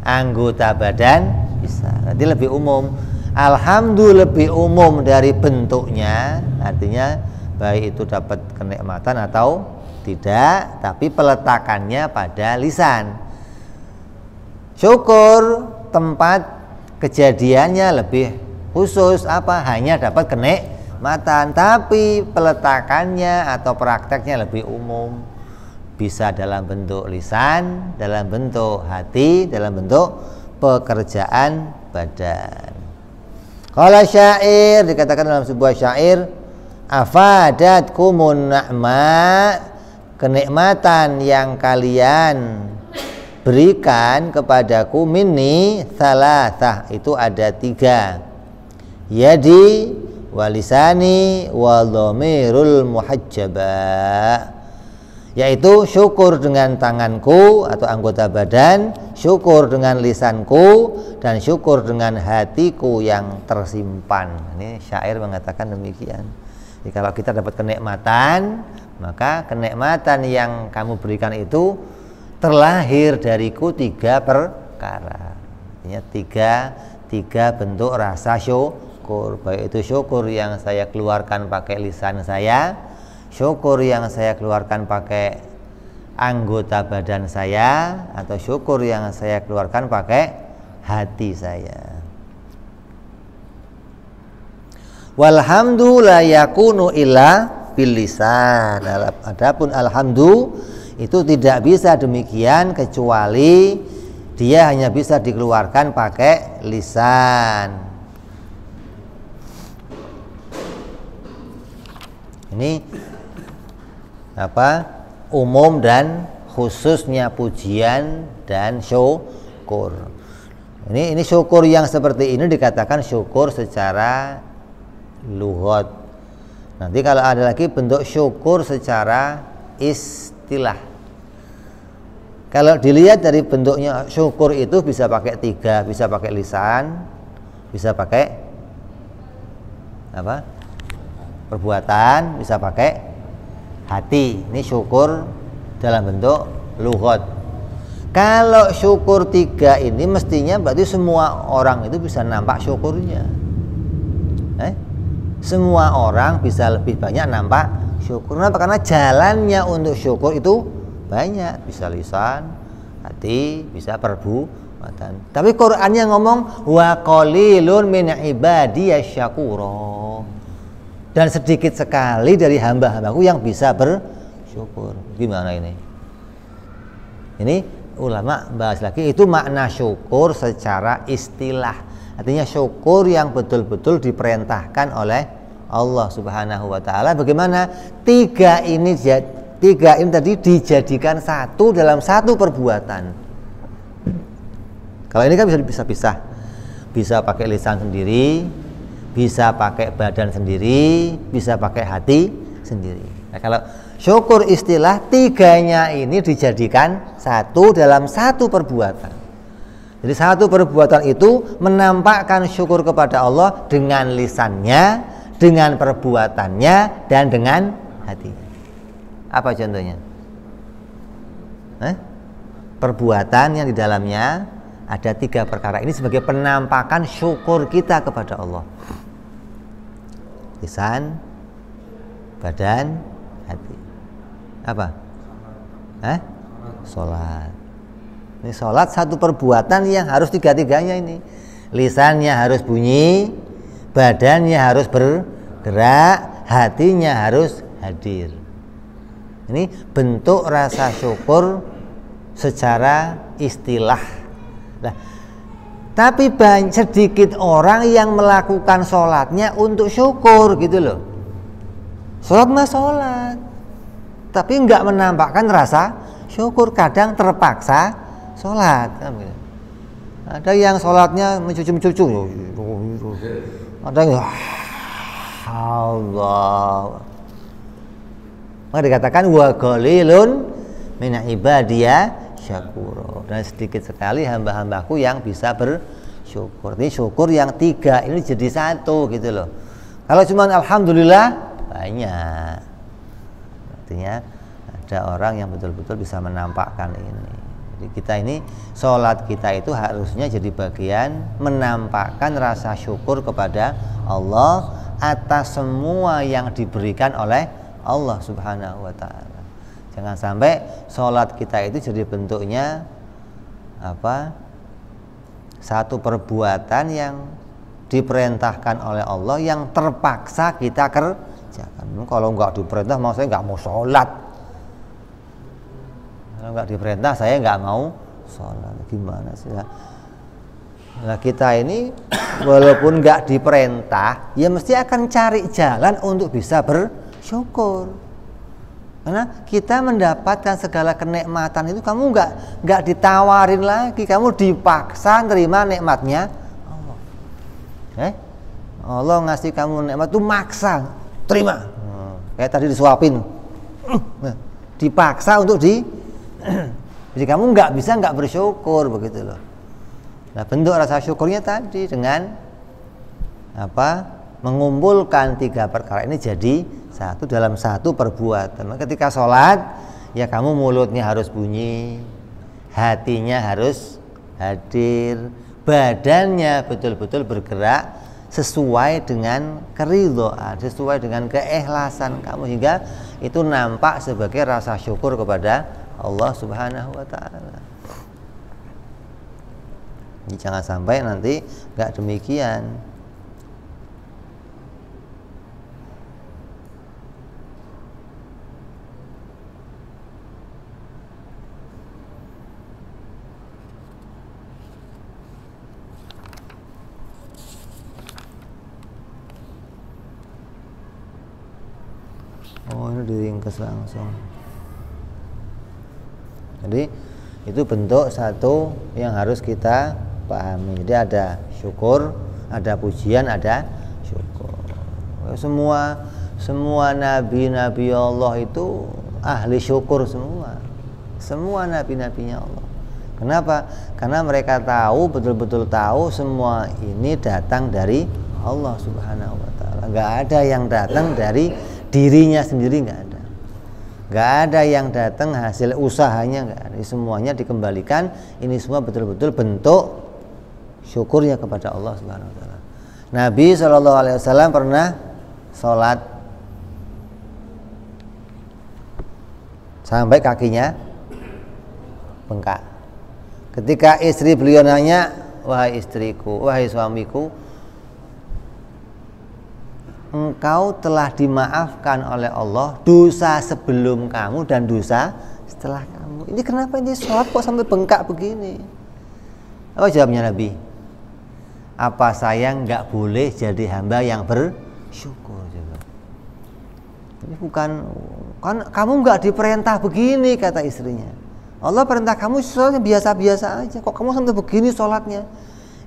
Speaker 1: anggota badan bisa. Nanti lebih umum. Alhamdu lebih umum dari bentuknya, artinya baik itu dapat kenikmatan atau tidak, tapi peletakannya pada lisan. Syukur tempat kejadiannya lebih khusus, apa? Hanya dapat kenikmatan, tapi peletakannya atau prakteknya lebih umum. Bisa dalam bentuk lisan, dalam bentuk hati, dalam bentuk pekerjaan badan. Kalau syair, dikatakan dalam sebuah syair, afadatkumun na'ma, kenikmatan yang kalian berikan kepadaku minni thalathah, itu ada 3, yadi walisani wa dhamirul muhajjaba, yaitu syukur dengan tanganku atau anggota badan, syukur dengan lisanku, dan syukur dengan hatiku yang tersimpan. Ini syair mengatakan demikian. Jadi kalau kita dapat kenikmatan, maka kenikmatan yang kamu berikan itu terlahir dariku 3 perkara. Artinya tiga bentuk rasa syukur. Baik itu syukur yang saya keluarkan pakai lisan saya, syukur yang saya keluarkan pakai anggota badan saya, atau syukur yang saya keluarkan pakai hati saya. Walhamdu la yakunu illa bil lisan. Adapun alhamdu itu tidak bisa demikian kecuali dia hanya bisa dikeluarkan pakai lisan. Ini apa? Umum dan khususnya pujian dan syukur. Ini syukur yang seperti ini dikatakan syukur secara lughat. Nanti kalau ada lagi bentuk syukur secara istilah. Kalau dilihat dari bentuknya, syukur itu bisa pakai 3, bisa pakai lisan, bisa pakai apa? Perbuatan, bisa pakai hati. Ini syukur dalam bentuk lughat. Kalau syukur 3 ini mestinya berarti semua orang itu bisa nampak syukurnya. Semua orang bisa lebih banyak nampak syukur. Kenapa? Karena jalannya untuk syukur itu banyak. Bisa lisan, hati, bisa perbuatan. Tapi Qur'annya ngomong wa qalilun min ibadiyasy syakura. Dan sedikit sekali dari hamba-hambaku yang bisa bersyukur. Gimana ini? Ini ulama bahas lagi, itu makna syukur secara istilah. Artinya syukur yang betul-betul diperintahkan oleh Allah Subhanahu wa taala. Bagaimana? 3 ini tadi dijadikan satu dalam satu perbuatan. Kalau ini kan bisa pisah. Bisa pakai lisan sendiri, bisa pakai badan sendiri, bisa pakai hati sendiri. Nah, kalau syukur istilah 3-nya ini dijadikan satu dalam satu perbuatan. Jadi satu perbuatan itu menampakkan syukur kepada Allah dengan lisannya, dengan perbuatannya, dan dengan hatinya. Apa contohnya? Perbuatan yang di dalamnya ada 3 perkara ini sebagai penampakan syukur kita kepada Allah. Lisan, badan, hati. Apa? Sholat. Ini sholat satu perbuatan yang harus 3-3-nya ini. Lisannya harus bunyi, badannya harus bergerak, hatinya harus hadir. Ini bentuk rasa syukur secara istilah. Nah, Tapi sedikit orang yang melakukan sholatnya untuk syukur gitu loh. Sholat mah sholat, tapi nggak menampakkan rasa syukur. Kadang terpaksa sholat. Ada yang sholatnya mencucu-mencucu, ada yang Allah. Maka dikatakan wa qalilun min ibadiya syakur, dan sedikit sekali hamba-hambaku yang bisa bersyukur. Ini syukur yang tiga ini jadi satu gitu loh. Kalau cuma alhamdulillah banyak, artinya ada orang yang betul-betul bisa menampakkan ini. Jadi kita ini, sholat kita itu harusnya jadi bagian menampakkan rasa syukur kepada Allah atas semua yang diberikan oleh Allah Subhanahu wa ta'ala. Jangan sampai sholat kita itu jadi bentuknya satu perbuatan yang diperintahkan oleh Allah yang terpaksa kita kerjakan. Kalau nggak diperintah, saya nggak mau sholat. Kalau nggak diperintah, saya nggak mau sholat. Gimana sih? Nah, kita ini walaupun nggak diperintah, ya mesti akan cari jalan untuk bisa bersyukur. Karena kita mendapatkan segala kenikmatan itu, kamu nggak ditawarin lagi, kamu dipaksa terima nikmatnya Allah. Allah ngasih kamu nikmat itu maksa, terima. Kayak tadi disuapin, dipaksa untuk jadi kamu nggak bersyukur begitu loh. Nah, bentuk rasa syukurnya tadi dengan mengumpulkan tiga perkara ini jadi satu dalam satu perbuatan. Ketika sholat, ya kamu mulutnya harus bunyi, hatinya harus hadir, badannya betul-betul bergerak sesuai dengan keridhaan, sesuai dengan keikhlasan kamu, hingga itu nampak sebagai rasa syukur kepada Allah Subhanahu wa ta'ala. Jangan sampai nanti nggak demikian. Oh, ini diringkas langsung. Jadi itu bentuk satu yang harus kita pahami. Jadi ada syukur, ada pujian, ada syukur. Semua nabi-nabi Allah itu ahli syukur semua. Semua nabi-nabinya Allah. Kenapa? Karena mereka betul-betul tahu semua ini datang dari Allah Subhanahu wa ta'ala. Enggak ada yang datang dari dirinya sendiri, nggak ada yang datang hasil usahanya, nggak ada. Semuanya dikembalikan, ini semua betul-betul bentuk syukurnya kepada Allah Subhanahu wa ta'ala. Nabi SAW pernah sholat sampai kakinya bengkak. Ketika istri beliau nanya, wahai istriku, wahai suamiku, engkau telah dimaafkan oleh Allah dosa sebelum kamu dan dosa setelah kamu. Ini kenapa ini sholat kok sampai bengkak begini? Apa jawabnya Nabi? Apa saya nggak boleh jadi hamba yang bersyukur? Ini bukan, kan kamu nggak diperintah begini, kata istrinya. Allah perintah kamu sholatnya biasa-biasa aja. Kok kamu sampai begini sholatnya?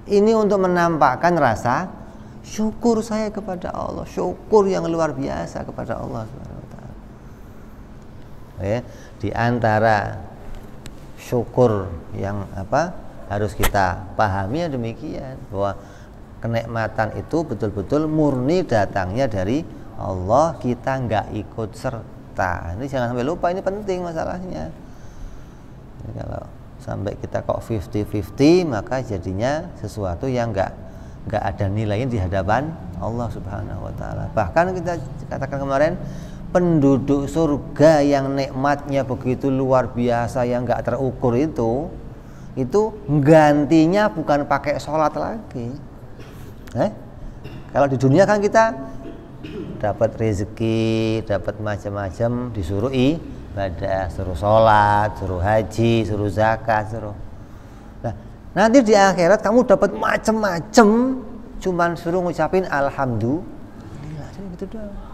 Speaker 1: Ini untuk menampakkan rasa syukur saya kepada Allah, syukur yang luar biasa kepada Allah Subhanahu wa ta'ala. Di antara syukur yang harus kita pahami demikian, bahwa kenikmatan itu betul-betul murni datangnya dari Allah, kita nggak ikut serta. Ini jangan sampai lupa, ini penting masalahnya. Jadi kalau sampai kita kok 50-50, maka jadinya sesuatu yang nggak ada nilainya di hadapan Allah Subhanahu wa ta'ala. Bahkan kita katakan kemarin, penduduk surga yang nikmatnya begitu luar biasa, yang nggak terukur itu gantinya bukan pakai sholat lagi. Kalau di dunia kan kita dapat rezeki, dapat macam-macam, disuruh ibadah, suruh sholat, suruh haji, suruh zakat, suruh. Nanti di akhirat kamu dapat macem-macem, cuman suruh ngucapin alhamdulillah, gitu doang.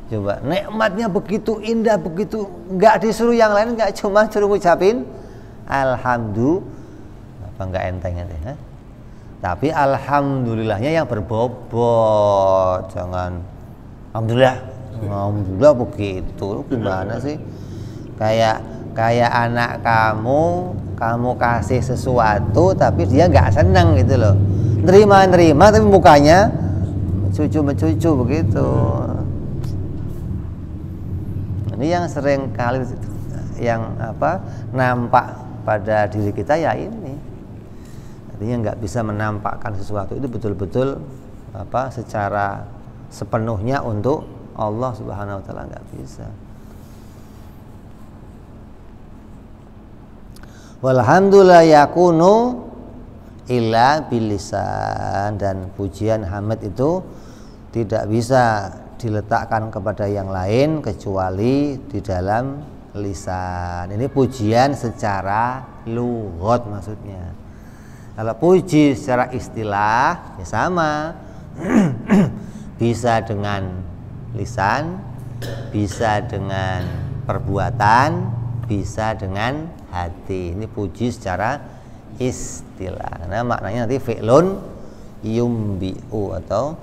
Speaker 1: Coba nikmatnya begitu indah, begitu nggak disuruh yang lain, nggak cuma suruh ngucapin alhamdulillah, apa nggak enteng nanti? Tapi alhamdulillahnya yang berbobot, jangan alhamdulillah begitu. Gimana sih? Kayak anak kamu kasih sesuatu tapi dia nggak senang gitu loh. Nerima tapi mukanya mencucu begitu. Ini yang sering kali nampak pada diri kita ya ini. Artinya nggak bisa menampakkan sesuatu itu betul-betul secara sepenuhnya untuk Allah Subhanahu wa taala, nggak bisa. Walhamdulillah yakunu illa bilisan, dan pujian hamid itu tidak bisa diletakkan kepada yang lain kecuali di dalam lisan. Ini pujian secara lughat maksudnya. Kalau puji secara istilah ya sama. Bisa dengan lisan, bisa dengan perbuatan, bisa dengan hati. Ini puji secara istilah. Karena maknanya nanti fi'lun yumbi'u, atau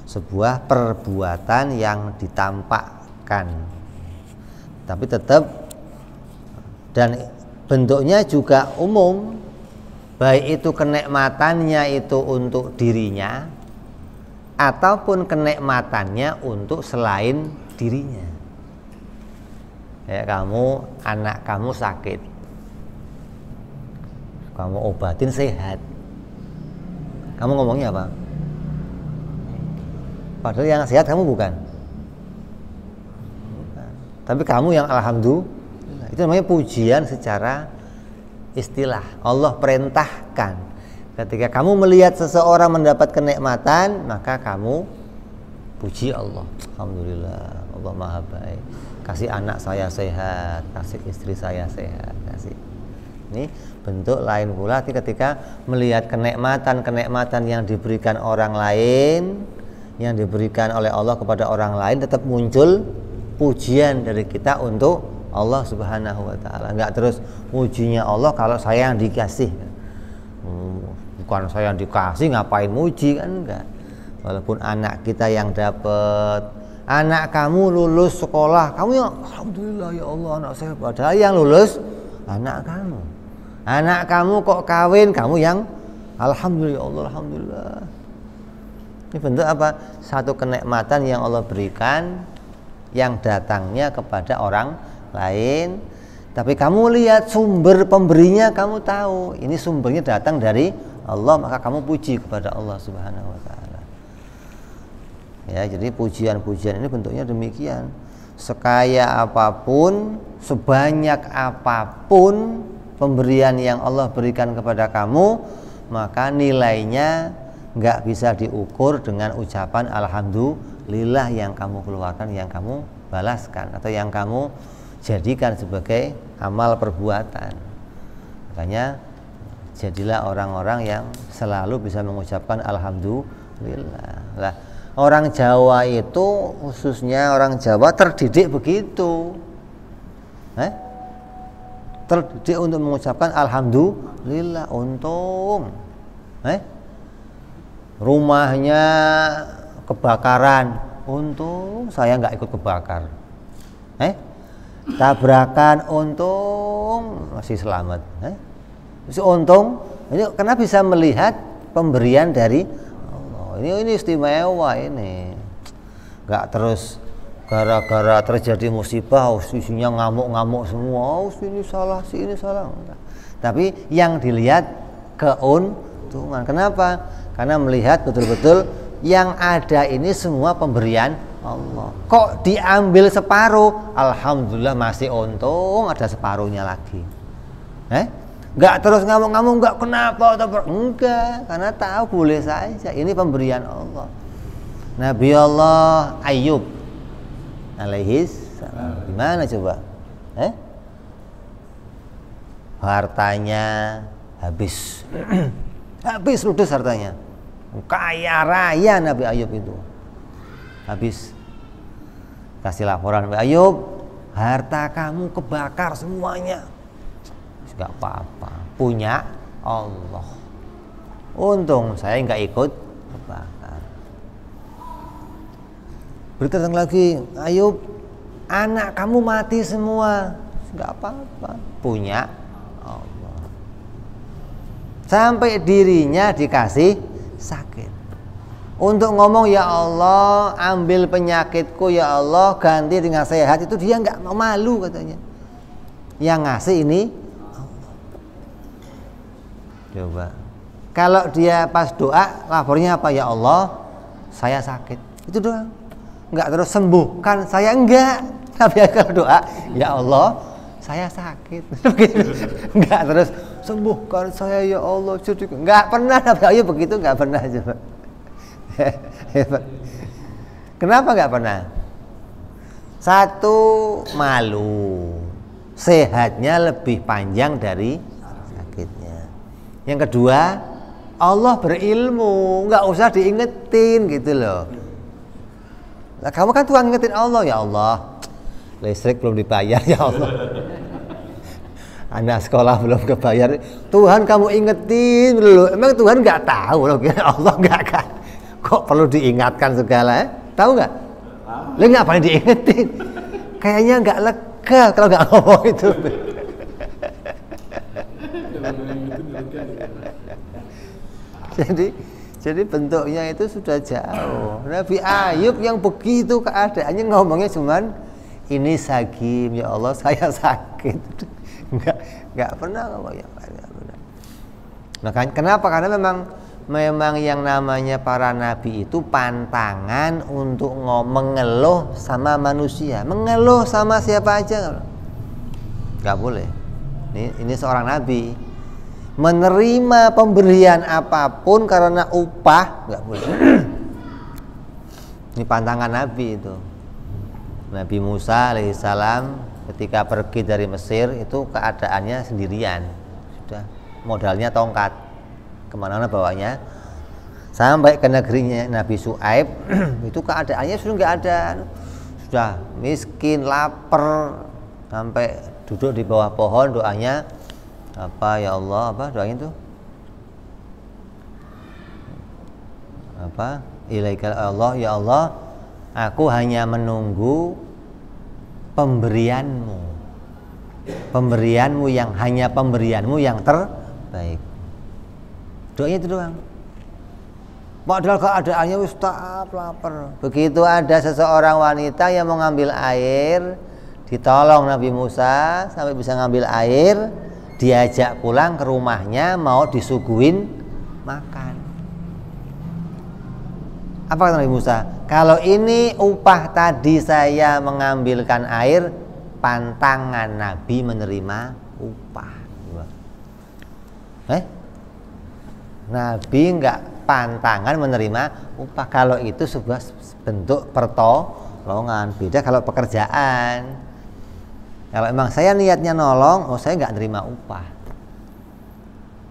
Speaker 1: sebuah perbuatan yang ditampakkan. Tapi tetap, dan bentuknya juga umum, baik itu kenikmatannya itu untuk dirinya ataupun kenikmatannya untuk selain dirinya. Kayak anak kamu sakit, kamu obatin sehat, kamu ngomongnya apa? Padahal yang sehat kamu bukan. Tapi kamu yang alhamdulillah. Itu namanya pujian secara istilah. Allah perintahkan, ketika kamu melihat seseorang mendapat kenikmatan, maka kamu puji Allah. Alhamdulillah, Allah maha baik, kasih anak saya sehat, kasih istri saya sehat, kasih. Ini bentuk lain pula ketika melihat kenikmatan yang diberikan orang lain, yang diberikan oleh Allah kepada orang lain, tetap muncul pujian dari kita untuk Allah Subhanahu wa taala. Enggak terus mujinya Allah kalau saya yang dikasih. Bukan saya yang dikasih ngapain muji, kan enggak. Walaupun anak kita yang dapat, anak kamu lulus sekolah, kamu yang alhamdulillah ya Allah anak saya, padahal yang lulus anak kamu. Anak kamu kok kawin, kamu yang alhamdulillah ya Allah alhamdulillah. Ini bentuk apa? Satu kenikmatan yang Allah berikan yang datangnya kepada orang lain. Tapi kamu lihat sumber pemberinya, kamu tahu ini sumbernya datang dari Allah, maka kamu puji kepada Allah Subhanahu wa taala. Ya, jadi pujian-pujian ini bentuknya demikian. Sekaya apapun, sebanyak apapun pemberian yang Allah berikan kepada kamu, maka nilainya nggak bisa diukur dengan ucapan alhamdulillah yang kamu keluarkan, yang kamu balaskan, atau yang kamu jadikan sebagai amal perbuatan. Makanya jadilah orang-orang yang selalu bisa mengucapkan alhamdulillah. Lah, orang Jawa itu, khususnya orang Jawa, terdidik begitu. Terdidik untuk mengucapkan alhamdulillah. Untung rumahnya kebakaran, untung saya nggak ikut kebakar. Tabrakan, untung masih selamat. Untung, ini karena bisa melihat pemberian dari Allah. Ini istimewa ini. Nggak terus gara-gara terjadi musibah, isinya ngamuk-ngamuk semua, ini salah, ini salah. Tapi yang dilihat keuntungan. Kenapa? Karena melihat betul-betul yang ada ini semua pemberian Allah. Kok diambil separuh? Alhamdulillah masih untung ada separuhnya lagi. Enggak terus ngamuk-ngamuk, enggak kenapa atau enggak, karena tahu boleh saja ini pemberian Allah. Nabi Allah Ayub alaihis salam, gimana coba? Hartanya habis. Habis ludes hartanya. Kaya raya Nabi Ayub itu. Habis. Kasih laporan Nabi Ayub, harta kamu kebakar semuanya. Enggak apa-apa, punya Allah. Untung saya nggak ikut kebakar. Berita datang lagi, Ayub, anak kamu mati semua. Enggak apa-apa, punya Allah. Sampai dirinya dikasih sakit. Untuk ngomong, ya Allah, ambil penyakitku ya Allah, ganti dengan sehat, itu dia nggak mau, malu katanya. Yang ngasih ini Allah. Coba. Kalau dia pas doa, lapornya apa? Ya Allah, saya sakit. Itu doang. Nggak terus sembuhkan saya, enggak. Tapi kalau doa, ya Allah, saya sakit. Nggak terus sembuhkan saya ya Allah. Nggak pernah Nabi Ayub begitu, nggak pernah. Coba. Kenapa nggak pernah? Satu, malu, sehatnya lebih panjang dari sakitnya. Yang kedua, Allah berilmu, nggak usah diingetin gitu loh. Nah, kamu kan Tuhan ingetin Allah, ya Allah, listrik belum dibayar ya Allah, anak sekolah belum kebayar, Tuhan kamu ingetin dulu. Emang Tuhan nggak tahu loh, Allah nggak kan? Kok perlu diingatkan segala? Tahu nggak? Lu ngapain diingetin? Kayaknya nggak lega kalau nggak ngomong itu. Jadi bentuknya itu sudah jauh. Nabi Ayub yang begitu keadaannya ngomongnya cuman ini sagim, ya Allah saya sakit. Nggak pernah ngomong yang lain. Nah, kenapa? Karena memang yang namanya para nabi itu pantangan untuk mengeluh sama manusia, mengeluh sama siapa aja nggak boleh. Ini seorang nabi, menerima pemberian apapun karena upah nggak boleh. Ini pantangan nabi itu. Nabi Musa alaihissalam ketika pergi dari Mesir itu keadaannya sendirian, sudah modalnya tongkat, kemana-mana bawanya, sampai ke negerinya Nabi Syuaib itu keadaannya sudah nggak ada, sudah miskin, lapar, sampai duduk di bawah pohon, doanya apa? Ya Allah, apa doanya itu? Apa? Ilaikal Allah, ya Allah, aku hanya menunggu pemberianmu yang hanya pemberianmu yang terbaik. Doanya itu doang. Padahal keadaannya wis lapar. Begitu ada seseorang wanita yang mau ngambil air, ditolong Nabi Musa sampai bisa ngambil air, diajak pulang ke rumahnya mau disuguhin makan. Apa kata Nabi Musa? Kalau ini upah tadi saya mengambilkan air, pantangan Nabi menerima upah. Nabi enggak pantangan menerima upah. Kalau itu sebuah bentuk pertolongan. Beda kalau pekerjaan. Kalau emang saya niatnya nolong, saya enggak nerima upah.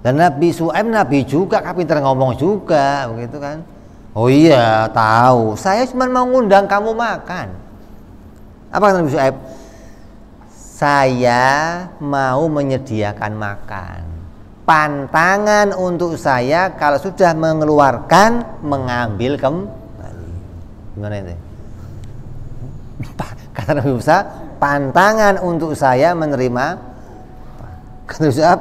Speaker 1: Dan Nabi Syuaib Nabi juga, pinter ngomong juga, begitu kan? Oh iya, tahu. Saya cuma mau ngundang kamu makan. Apa kata Nabi Syuaib? Saya mau menyediakan makan. Pantangan untuk saya kalau sudah mengeluarkan, mengambil kembali. Gimana itu? Kata Nabi Musa, pantangan untuk saya menerima. Kata Nabi Syuaib,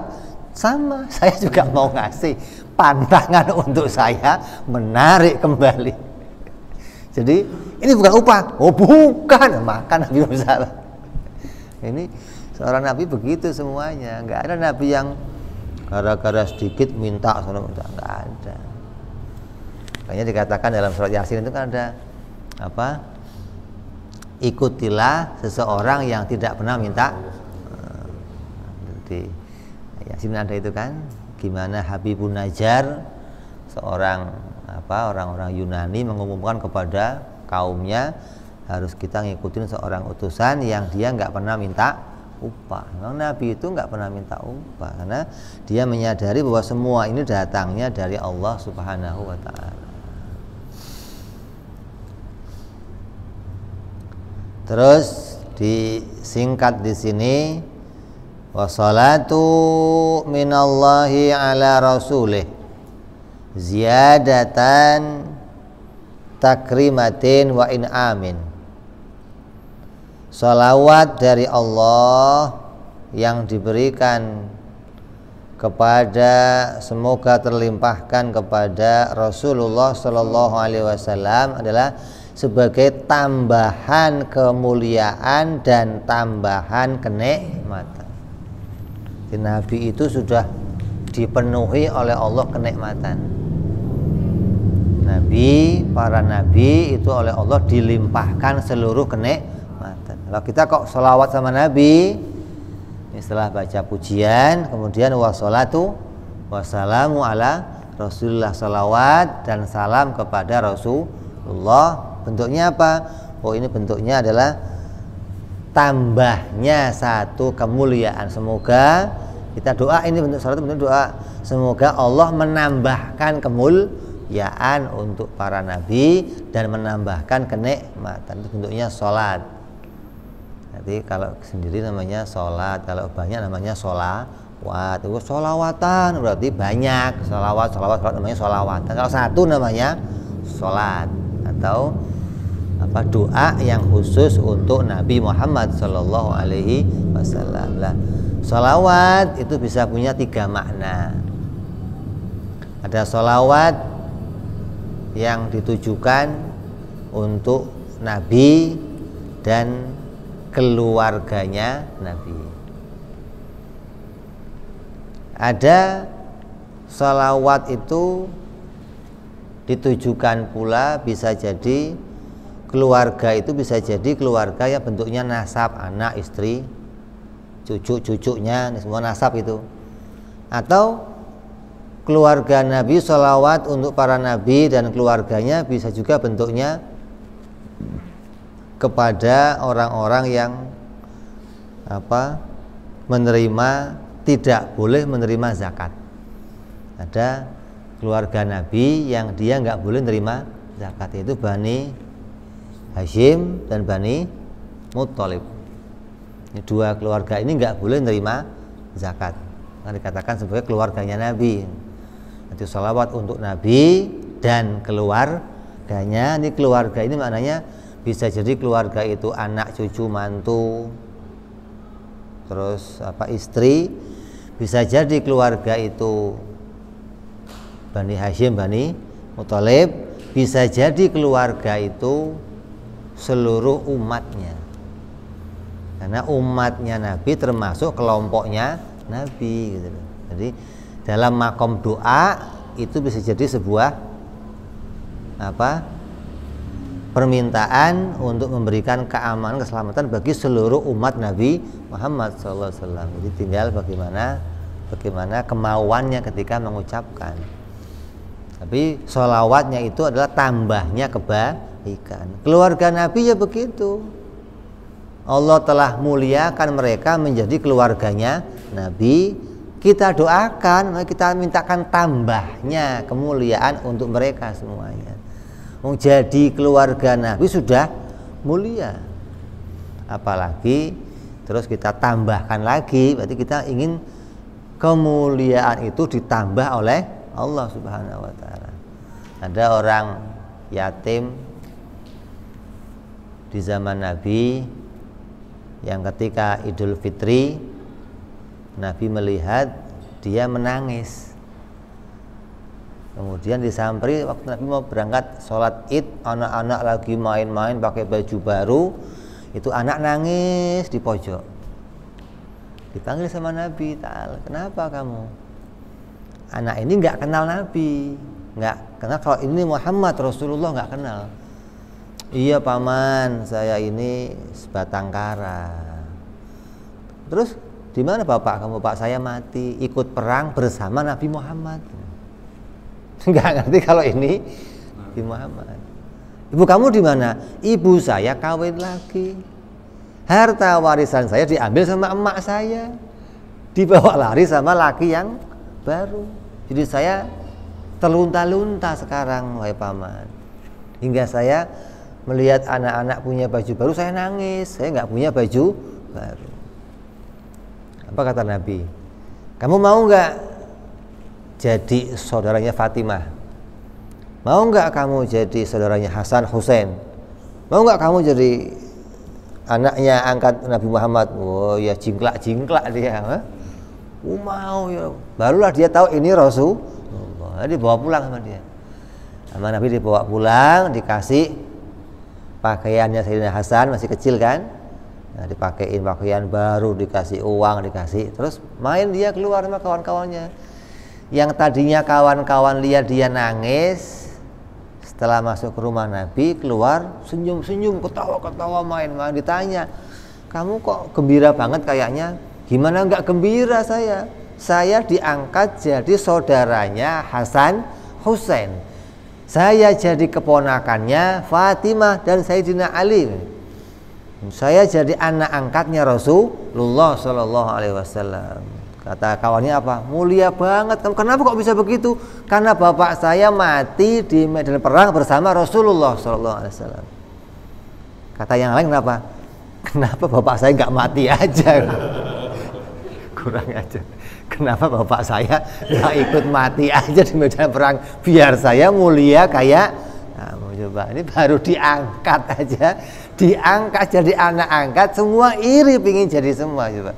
Speaker 1: sama, saya juga mau ngasih. Pantangan untuk saya menarik kembali. Jadi ini bukan upah. Oh bukan, makan Nabi Musa. Ini seorang Nabi begitu semuanya. Nggak ada Nabi yang gara-gara sedikit minta, nggak ada. Makanya dikatakan dalam surat Yasin itu kan ada apa? Ikutilah seseorang yang tidak pernah minta. Di Yasin ada itu kan, gimana Habibun Najjar, seorang orang-orang Yunani mengumumkan kepada kaumnya harus kita ngikutin seorang utusan yang dia nggak pernah minta upah. Memang Nabi itu nggak pernah minta upah karena dia menyadari bahwa semua ini datangnya dari Allah Subhanahu wa Ta'ala. Terus disingkat di sini, wassalatu minallahi ala rasulih ziyadatan takrimatin wa in'amin. Salawat dari Allah yang diberikan kepada, semoga terlimpahkan kepada Rasulullah Sallallahu Alaihi Wasallam adalah sebagai tambahan kemuliaan dan tambahan kenikmatan. Nabi itu sudah dipenuhi oleh Allah kenikmatan. Nabi, para nabi itu oleh Allah dilimpahkan seluruh kenikmatan. Kalau kita kok sholawat sama Nabi, setelah baca pujian, kemudian wassalatu wassalamu ala Rasulullah, salawat dan salam kepada Rasulullah. Bentuknya apa? Oh, ini bentuknya adalah tambahnya satu kemuliaan. Semoga kita doa, ini bentuk salat, bentuk doa, semoga Allah menambahkan kemuliaan untuk para nabi dan menambahkan kenikmatan. Itu bentuknya sholat. Jadi kalau sendiri namanya sholat, kalau banyak namanya sholawat. Itu sholawatan berarti banyak, sholawat namanya sholawatan. Kalau satu namanya sholat atau apa, doa yang khusus untuk Nabi Muhammad Sallallahu Alaihi Wasallam. Lah, sholawat itu bisa punya 3 makna. Ada sholawat yang ditujukan untuk Nabi dan keluarganya Nabi. Ada sholawat itu ditujukan pula bisa jadi keluarga, itu bisa jadi keluarga yang bentuknya nasab, anak, istri, cucu-cucunya, semua nasab itu. Atau keluarga Nabi, sholawat untuk para nabi dan keluarganya bisa juga bentuknya kepada orang-orang yang menerima, tidak boleh menerima zakat. Ada keluarga Nabi yang dia nggak boleh menerima zakat, yaitu Bani Hashim dan Bani Muttalib. Ini 2 keluarga ini nggak boleh menerima zakat, nah, dikatakan sebagai keluarganya Nabi. Nanti sholawat untuk Nabi dan keluarganya. Ini keluarga ini maknanya bisa jadi keluarga itu anak, cucu, mantu, terus istri. Bisa jadi keluarga itu Bani Hashim, Bani Muttalib. Bisa jadi keluarga itu seluruh umatnya, karena umatnya Nabi termasuk kelompoknya Nabi gitu. Jadi dalam makom doa itu bisa jadi sebuah permintaan untuk memberikan keamanan, keselamatan bagi seluruh umat Nabi Muhammad SAW. Jadi tinggal bagaimana kemauannya ketika mengucapkan. Tapi sholawatnya itu adalah tambahnya kebaikan. Keluarga Nabi ya begitu. Allah telah muliakan mereka menjadi keluarganya Nabi. Kita doakan, kita mintakan tambahnya kemuliaan untuk mereka semuanya. Jadi keluarga Nabi sudah mulia, apalagi terus kita tambahkan lagi, berarti kita ingin kemuliaan itu ditambah oleh Allah Subhanahu wa Ta'ala. Ada orang yatim di zaman Nabi yang ketika Idul Fitri Nabi melihat dia menangis. Kemudian disamperi waktu Nabi mau berangkat sholat Id, anak-anak lagi main-main pakai baju baru, itu anak nangis di pojok. Dipanggil sama Nabi, Ta'ala, kenapa kamu? Anak ini nggak kenal Nabi, nggak kenal, kalau ini Muhammad Rasulullah nggak kenal. Iya paman, saya ini sebatang kara. Terus di mana bapak kamu? Pak saya mati ikut perang bersama Nabi Muhammad. Nggak ngerti kalau ini Nabi Muhammad. Ibu kamu di mana? Ibu saya kawin lagi. harta warisan saya diambil sama emak saya, dibawa lari sama laki yang baru. Jadi saya terlunta-lunta sekarang, wahai paman. Hingga saya melihat anak-anak punya baju baru, saya nangis. Saya nggak punya baju baru. Apa kata Nabi? Kamu mau nggak jadi saudaranya Fatimah? Mau nggak kamu jadi saudaranya Hasan Husain? Mau nggak kamu jadi anaknya angkat Nabi Muhammad? Oh ya, jingklak dia. Mau ya. Barulah dia tahu ini Rasulullah. Dia bawa pulang sama dia. Sama Nabi dibawa pulang, dikasih pakaiannya Sayyidina Hasan, masih kecil kan. Nah, dipakein pakaian baru, dikasih uang, dikasih. Terus main dia keluar sama kawan-kawannya. Yang tadinya kawan-kawan lihat dia nangis, setelah masuk ke rumah Nabi, keluar senyum-senyum, ketawa-ketawa, main-main. Ditanya, kamu kok gembira banget kayaknya? Gimana nggak gembira saya? Saya diangkat jadi saudaranya Hasan Husain. Saya jadi keponakannya Fatimah dan Sayyidina Ali. Saya jadi anak angkatnya Rasulullah Shallallahu Alaihi Wasallam. Kata kawannya apa? Mulia banget. Kenapa kok bisa begitu? Karena bapak saya mati di medan perang bersama Rasulullah Shallallahu Alaihi Wasallam. Kata yang lain kenapa? Kenapa bapak saya nggak mati aja? Kurang aja. Kenapa bapak saya nggak ikut mati aja di medan perang? Biar saya mulia kayak kamu. Coba ini baru diangkat aja, diangkat jadi anak angkat, semua iri pingin jadi semua. Coba.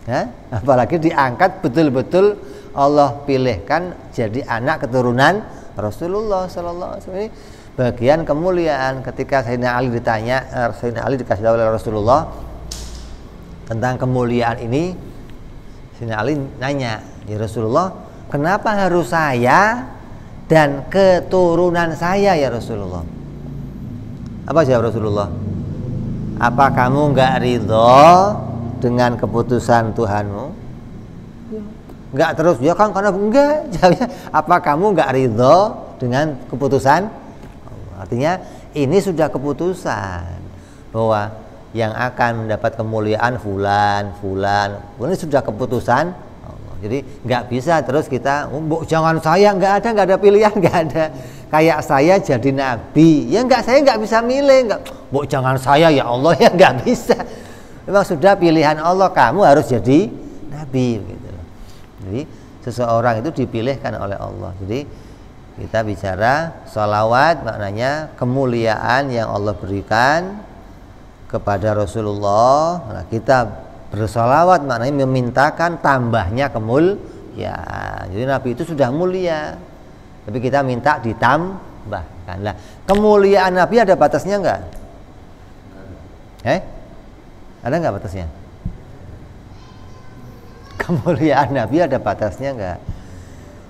Speaker 1: Ya, apalagi diangkat betul-betul Allah pilihkan jadi anak keturunan Rasulullah Sallallahu Alaihi Wasallam. Ini bagian kemuliaan. Ketika Sayyidina Ali ditanya, Sayyidina Ali dikasih tahu oleh Rasulullah tentang kemuliaan ini, Sayyidina Ali nanya, ya Rasulullah, kenapa harus saya dan keturunan saya ya Rasulullah? Apa jawab Rasulullah? Apa kamu nggak ridho dengan keputusan Tuhanmu? Enggak terus, ya kan karena enggak. Jawabnya, apa kamu enggak ridho dengan keputusan Allah? Artinya ini sudah keputusan bahwa yang akan mendapat kemuliaan fulan, ini sudah keputusan Allah. Jadi enggak bisa terus kita, jangan saya, enggak ada pilihan, enggak ada. Kayak saya jadi nabi, ya enggak, saya enggak bisa milih, enggak. Jangan saya ya Allah, ya enggak bisa. Memang sudah pilihan Allah, kamu harus jadi nabi gitu. Jadi seseorang itu dipilihkan oleh Allah. Jadi kita bicara sholawat maknanya kemuliaan yang Allah berikan kepada Rasulullah. Nah, kita bersolawat maknanya memintakan tambahnya kemuliaan. Jadi Nabi itu sudah mulia, tapi kita minta ditambahkan. Nah, kemuliaan Nabi ada batasnya enggak? Ada nggak batasnya? Kemuliaan Nabi ada batasnya nggak?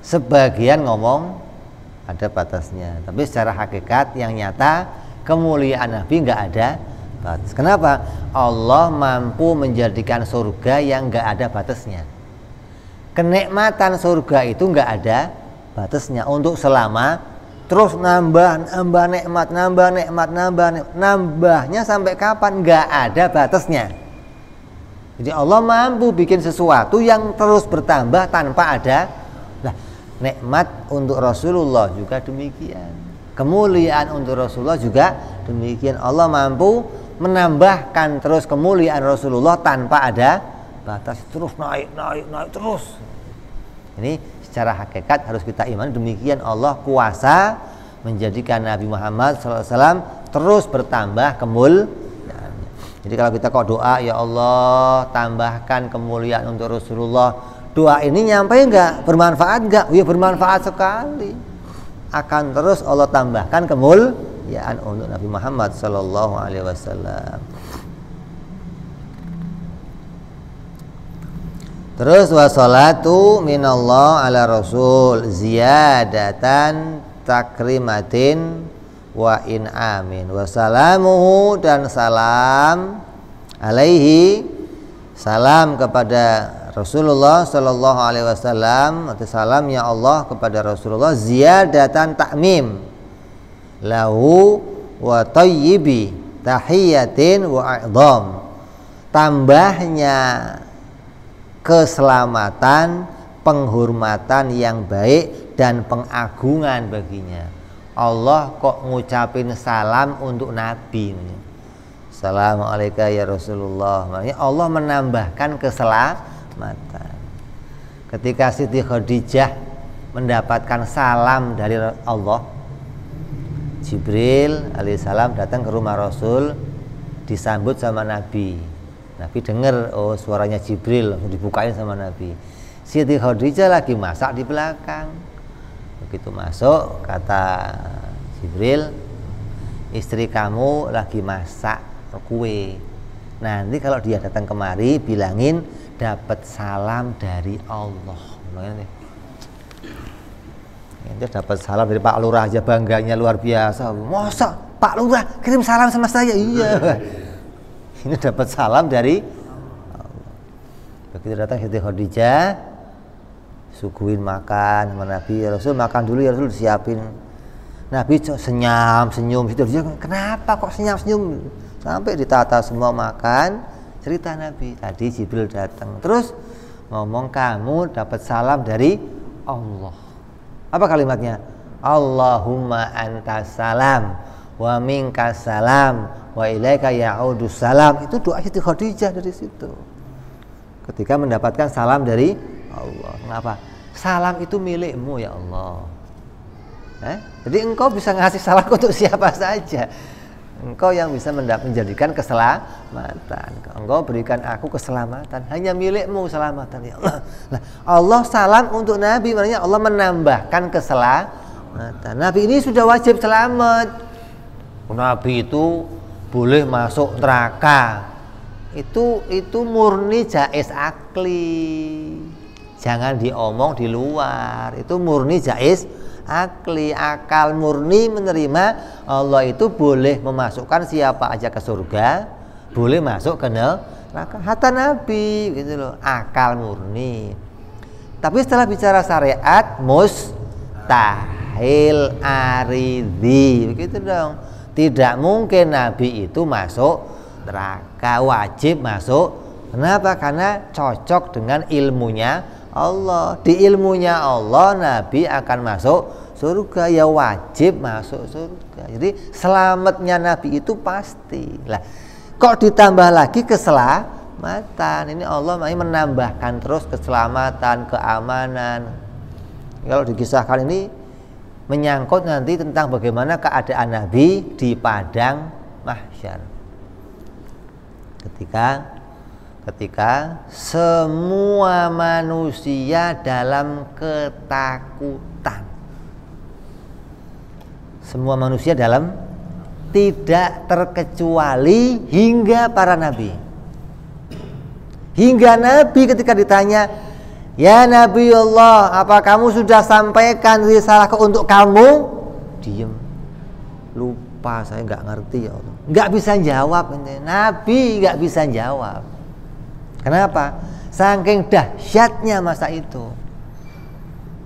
Speaker 1: Sebagian ngomong ada batasnya, tapi secara hakikat yang nyata kemuliaan Nabi nggak ada batas. Kenapa? Allah mampu menjadikan surga yang nggak ada batasnya. Kenikmatan surga itu nggak ada batasnya untuk selama, terus nambah nikmat, nambahnya sampai kapan? Nggak ada batasnya. Jadi Allah mampu bikin sesuatu yang terus bertambah tanpa ada. Nah, nikmat untuk Rasulullah juga demikian, kemuliaan untuk Rasulullah juga demikian. Allah mampu menambahkan terus kemuliaan Rasulullah tanpa ada batas, terus naik terus. Ini secara hakikat harus kita imani demikian. Allah kuasa menjadikan Nabi Muhammad SAW terus bertambah kemuliaannya. Jadi kalau kita kok doa, ya Allah tambahkan kemuliaan untuk Rasulullah, doa ini nyampe enggak? Bermanfaat enggak? Ya bermanfaat sekali. Akan terus Allah tambahkan kemuliaan untuk Nabi Muhammad SAW. Terus wassalatu minallah ala rasul ziyadatan takrimatin wa in'amin, wassalamuhu dan salam alaihi, salam kepada Rasulullah sallallahu alaihi wasallam atau salamnya Allah kepada Rasulullah, ziyadatan ta'mim lahu wa tayyibi tahiyatin wa a'dham, tambahnya keselamatan, penghormatan yang baik dan pengagungan baginya. Allah kok ngucapin salam untuk Nabi. Assalamualaikum ya Rasulullah. Makanya Allah menambahkan keselamatan. Ketika Siti Khadijah mendapatkan salam dari Allah, Jibril alaihissalam datang ke rumah Rasul, disambut sama Nabi. Nabi dengar, oh suaranya Jibril, langsung dibukain sama Nabi. Siti Khadijah lagi masak di belakang. Begitu masuk, kata Jibril, istri kamu lagi masak kue. Nanti kalau dia datang kemari, bilangin dapat salam dari Allah. Dia dapat salam dari Pak Lurah aja bangganya luar biasa. Masa Pak Lurah kirim salam sama saya? Iya. Ini dapat salam dari Allah. Begitu datang Siti Khadijah, suguhin makan sama Nabi. Ya Rasul, makan dulu ya Rasul, disiapin. Nabi senyum gitu. Dia, kenapa kok senyum? Sampai ditata semua makan. Cerita Nabi, tadi Jibril datang. Terus ngomong, kamu dapat salam dari Allah. Apa kalimatnya? Allahumma antas salam wa minkas salam wa ilaika ya'udus salam. Itu doa Siti Khadijah dari situ. Ketika mendapatkan salam dari Allah. Kenapa? Salam itu milikmu ya Allah. Jadi engkau bisa ngasih salam untuk siapa saja. Engkau yang bisa menjadikan keselamatan. Engkau berikan aku keselamatan. Hanya milikmu keselamatan ya Allah. Nah, Allah salam untuk Nabi, maknanya Allah menambahkan keselamatan. Nabi ini sudah wajib selamat. Nabi itu boleh masuk neraka. Itu murni jaiz akli. Jangan diomong di luar. Itu murni jaiz akli, akal murni menerima Allah itu boleh memasukkan siapa aja ke surga, boleh masuk ke neraka. Hatta Nabi gitu loh, akal murni. Tapi setelah bicara syariat, mustahil aridhi, begitu dong. Tidak mungkin Nabi itu masuk neraka, wajib masuk. Kenapa? Karena cocok dengan ilmunya Allah. Di ilmunya Allah Nabi akan masuk surga, ya wajib masuk surga. Jadi selamatnya Nabi itu pasti. Lah, kok ditambah lagi keselamatan? Ini Allah menambahkan terus keselamatan, keamanan. Kalau dikisahkan ini menyangkut nanti tentang bagaimana keadaan Nabi di padang mahsyar. Ketika semua manusia dalam ketakutan, semua manusia dalam, tidak terkecuali hingga para nabi. Hingga Nabi ketika ditanya, ya Nabi Allah, apa kamu sudah sampaikan risalahku untuk kamu? Diem, lupa, saya nggak ngerti ya Allah. Nggak bisa jawab. Nabi nggak bisa jawab. Kenapa? Saking dahsyatnya masa itu.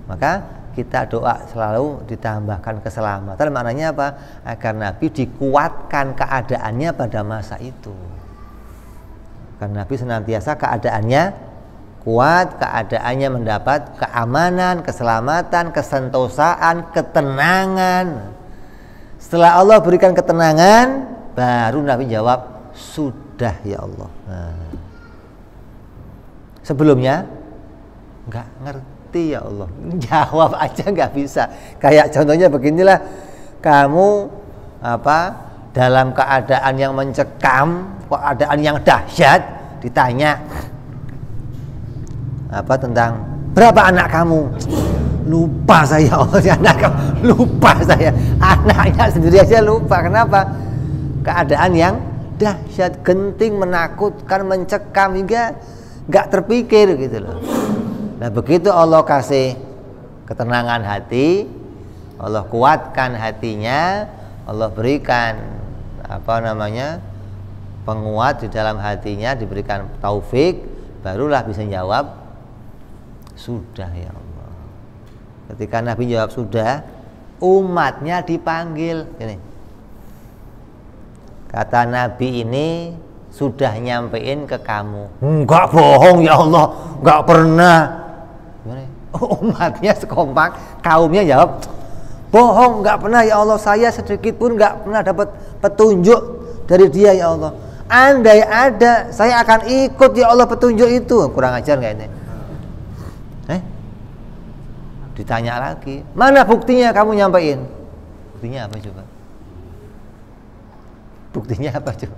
Speaker 1: Maka kita doa selalu ditambahkan keselamatan. Maknanya apa? Agar Nabi dikuatkan keadaannya pada masa itu. Karena Nabi senantiasa keadaannya kuat, keadaannya mendapat keamanan, keselamatan, kesentosaan, ketenangan. Setelah Allah berikan ketenangan, baru Nabi jawab, sudah ya Allah. Sebelumnya nggak ngerti ya Allah, jawab aja nggak bisa. Kayak contohnya beginilah, kamu dalam keadaan yang mencekam, keadaan yang dahsyat, ditanya tentang berapa anak kamu? Lupa saya, anak kamu lupa saya, anaknya sendiri aja lupa. Kenapa? Keadaan yang dahsyat, genting, menakutkan, mencekam hingga nggak terpikir gitu loh. Nah begitu Allah kasih ketenangan hati, Allah kuatkan hatinya, Allah berikan penguat di dalam hatinya, diberikan taufik, barulah bisa jawab sudah ya Allah. Ketika Nabi jawab sudah, umatnya dipanggil. Ini kata Nabi ini sudah nyampein ke kamu. Enggak bohong ya Allah, enggak pernah. Gimana? Umatnya sekompak, kaumnya jawab, bohong, enggak pernah ya Allah, saya sedikit pun enggak pernah dapat petunjuk dari dia ya Allah. Andai ada, saya akan ikut ya Allah petunjuk itu. Kurang ajar nggak ini? Ditanya lagi, mana buktinya kamu nyampein? Buktinya apa coba? Buktinya apa coba?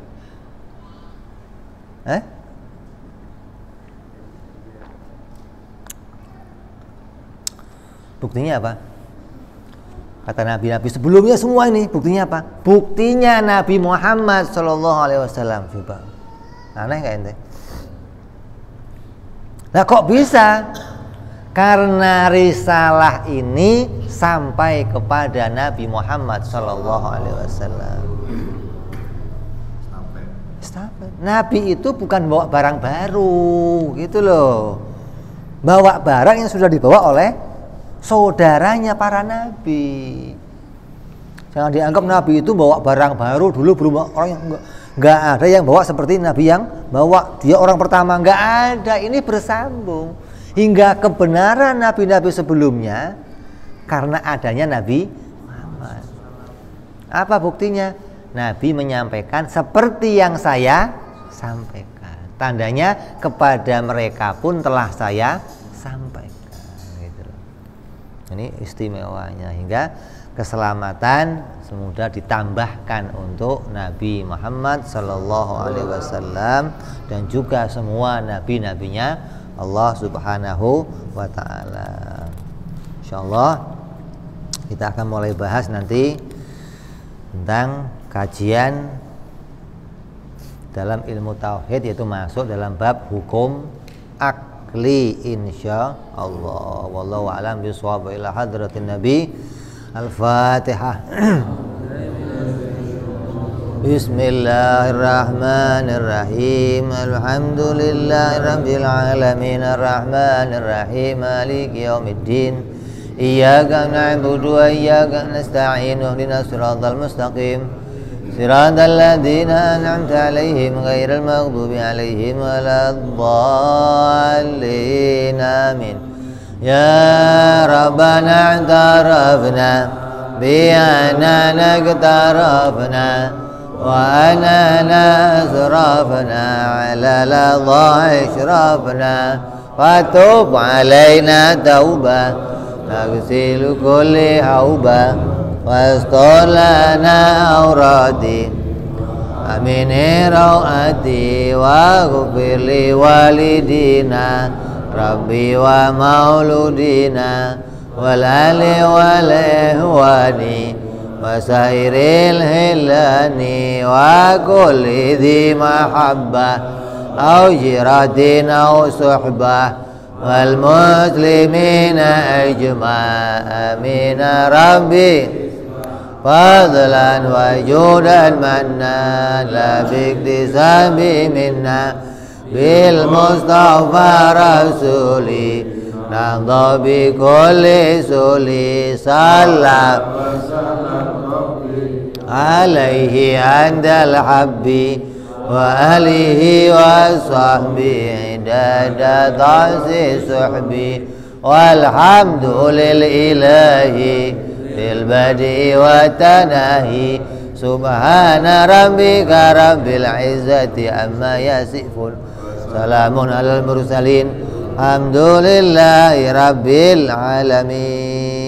Speaker 1: Buktinya apa? Kata nabi-nabi sebelumnya semua ini buktinya apa? Buktinya Nabi Muhammad SAW. Coba, aneh nggak ente? Nah kok bisa? Karena risalah ini sampai kepada Nabi Muhammad SAW. Nabi itu bukan bawa barang baru, gitu loh. Bawa barang yang sudah dibawa oleh saudaranya para nabi. Jangan dianggap nabi itu bawa barang baru, dulu belum orang yang nggak ada yang bawa seperti nabi yang bawa, dia orang pertama, nggak ada. Ini bersambung hingga kebenaran nabi-nabi sebelumnya karena adanya Nabi Muhammad. Apa buktinya? Nabi menyampaikan seperti yang saya sampaikan. Tandanya kepada mereka pun telah saya sampaikan. Ini istimewanya, hingga keselamatan semudah ditambahkan untuk Nabi Muhammad SAW dan juga semua nabi-nabinya Allah Subhanahu wa Ta'ala. Insyaallah kita akan mulai bahas nanti tentang kajian dalam ilmu tauhid, yaitu masuk dalam bab hukum akli insyaallah. Wallahu a'lam bishawab. Ila hadratin nabi. Al-Fatihah. Bismillahirrahmanirrahim. Alhamdulillahirabbil alamin arrahmanir rahim maliki yaumiddin. Iyyaka na'budu wa iyyaka nasta'in. Ihdinas siratal mustaqim. Siratal ladzina an'amta 'alaihim ghairil maghdubi 'alaihim waladdallin. Amin. Ya Rabbana i'tarafna bi annana iqtarafna wa annana asrafna 'ala ladha'i ishrafna fatub 'alaina tauba taghsilu kulli hauba wastur lana awradi amini rawati wa ghfir li walidina Rabbi wa mauludina wal ali wal ihwani wa sairil hilani wa kulli dhi mahabbah aw jiratin aw suhbah wal muslimina ajma' amin Rabbi fadlan wa judan manna la biktisabi minna bil mustafa rasuli nangdo bi kulli suli salam alaihi andal habbi wa alihi wa sahbihi dada ta'si suhbi walhamdu lil ilahi bil badi wa tanahi subhana rabbika rabbil izzati amma yasifun salamun alal mursalin alhamdulillahi rabbil alamin.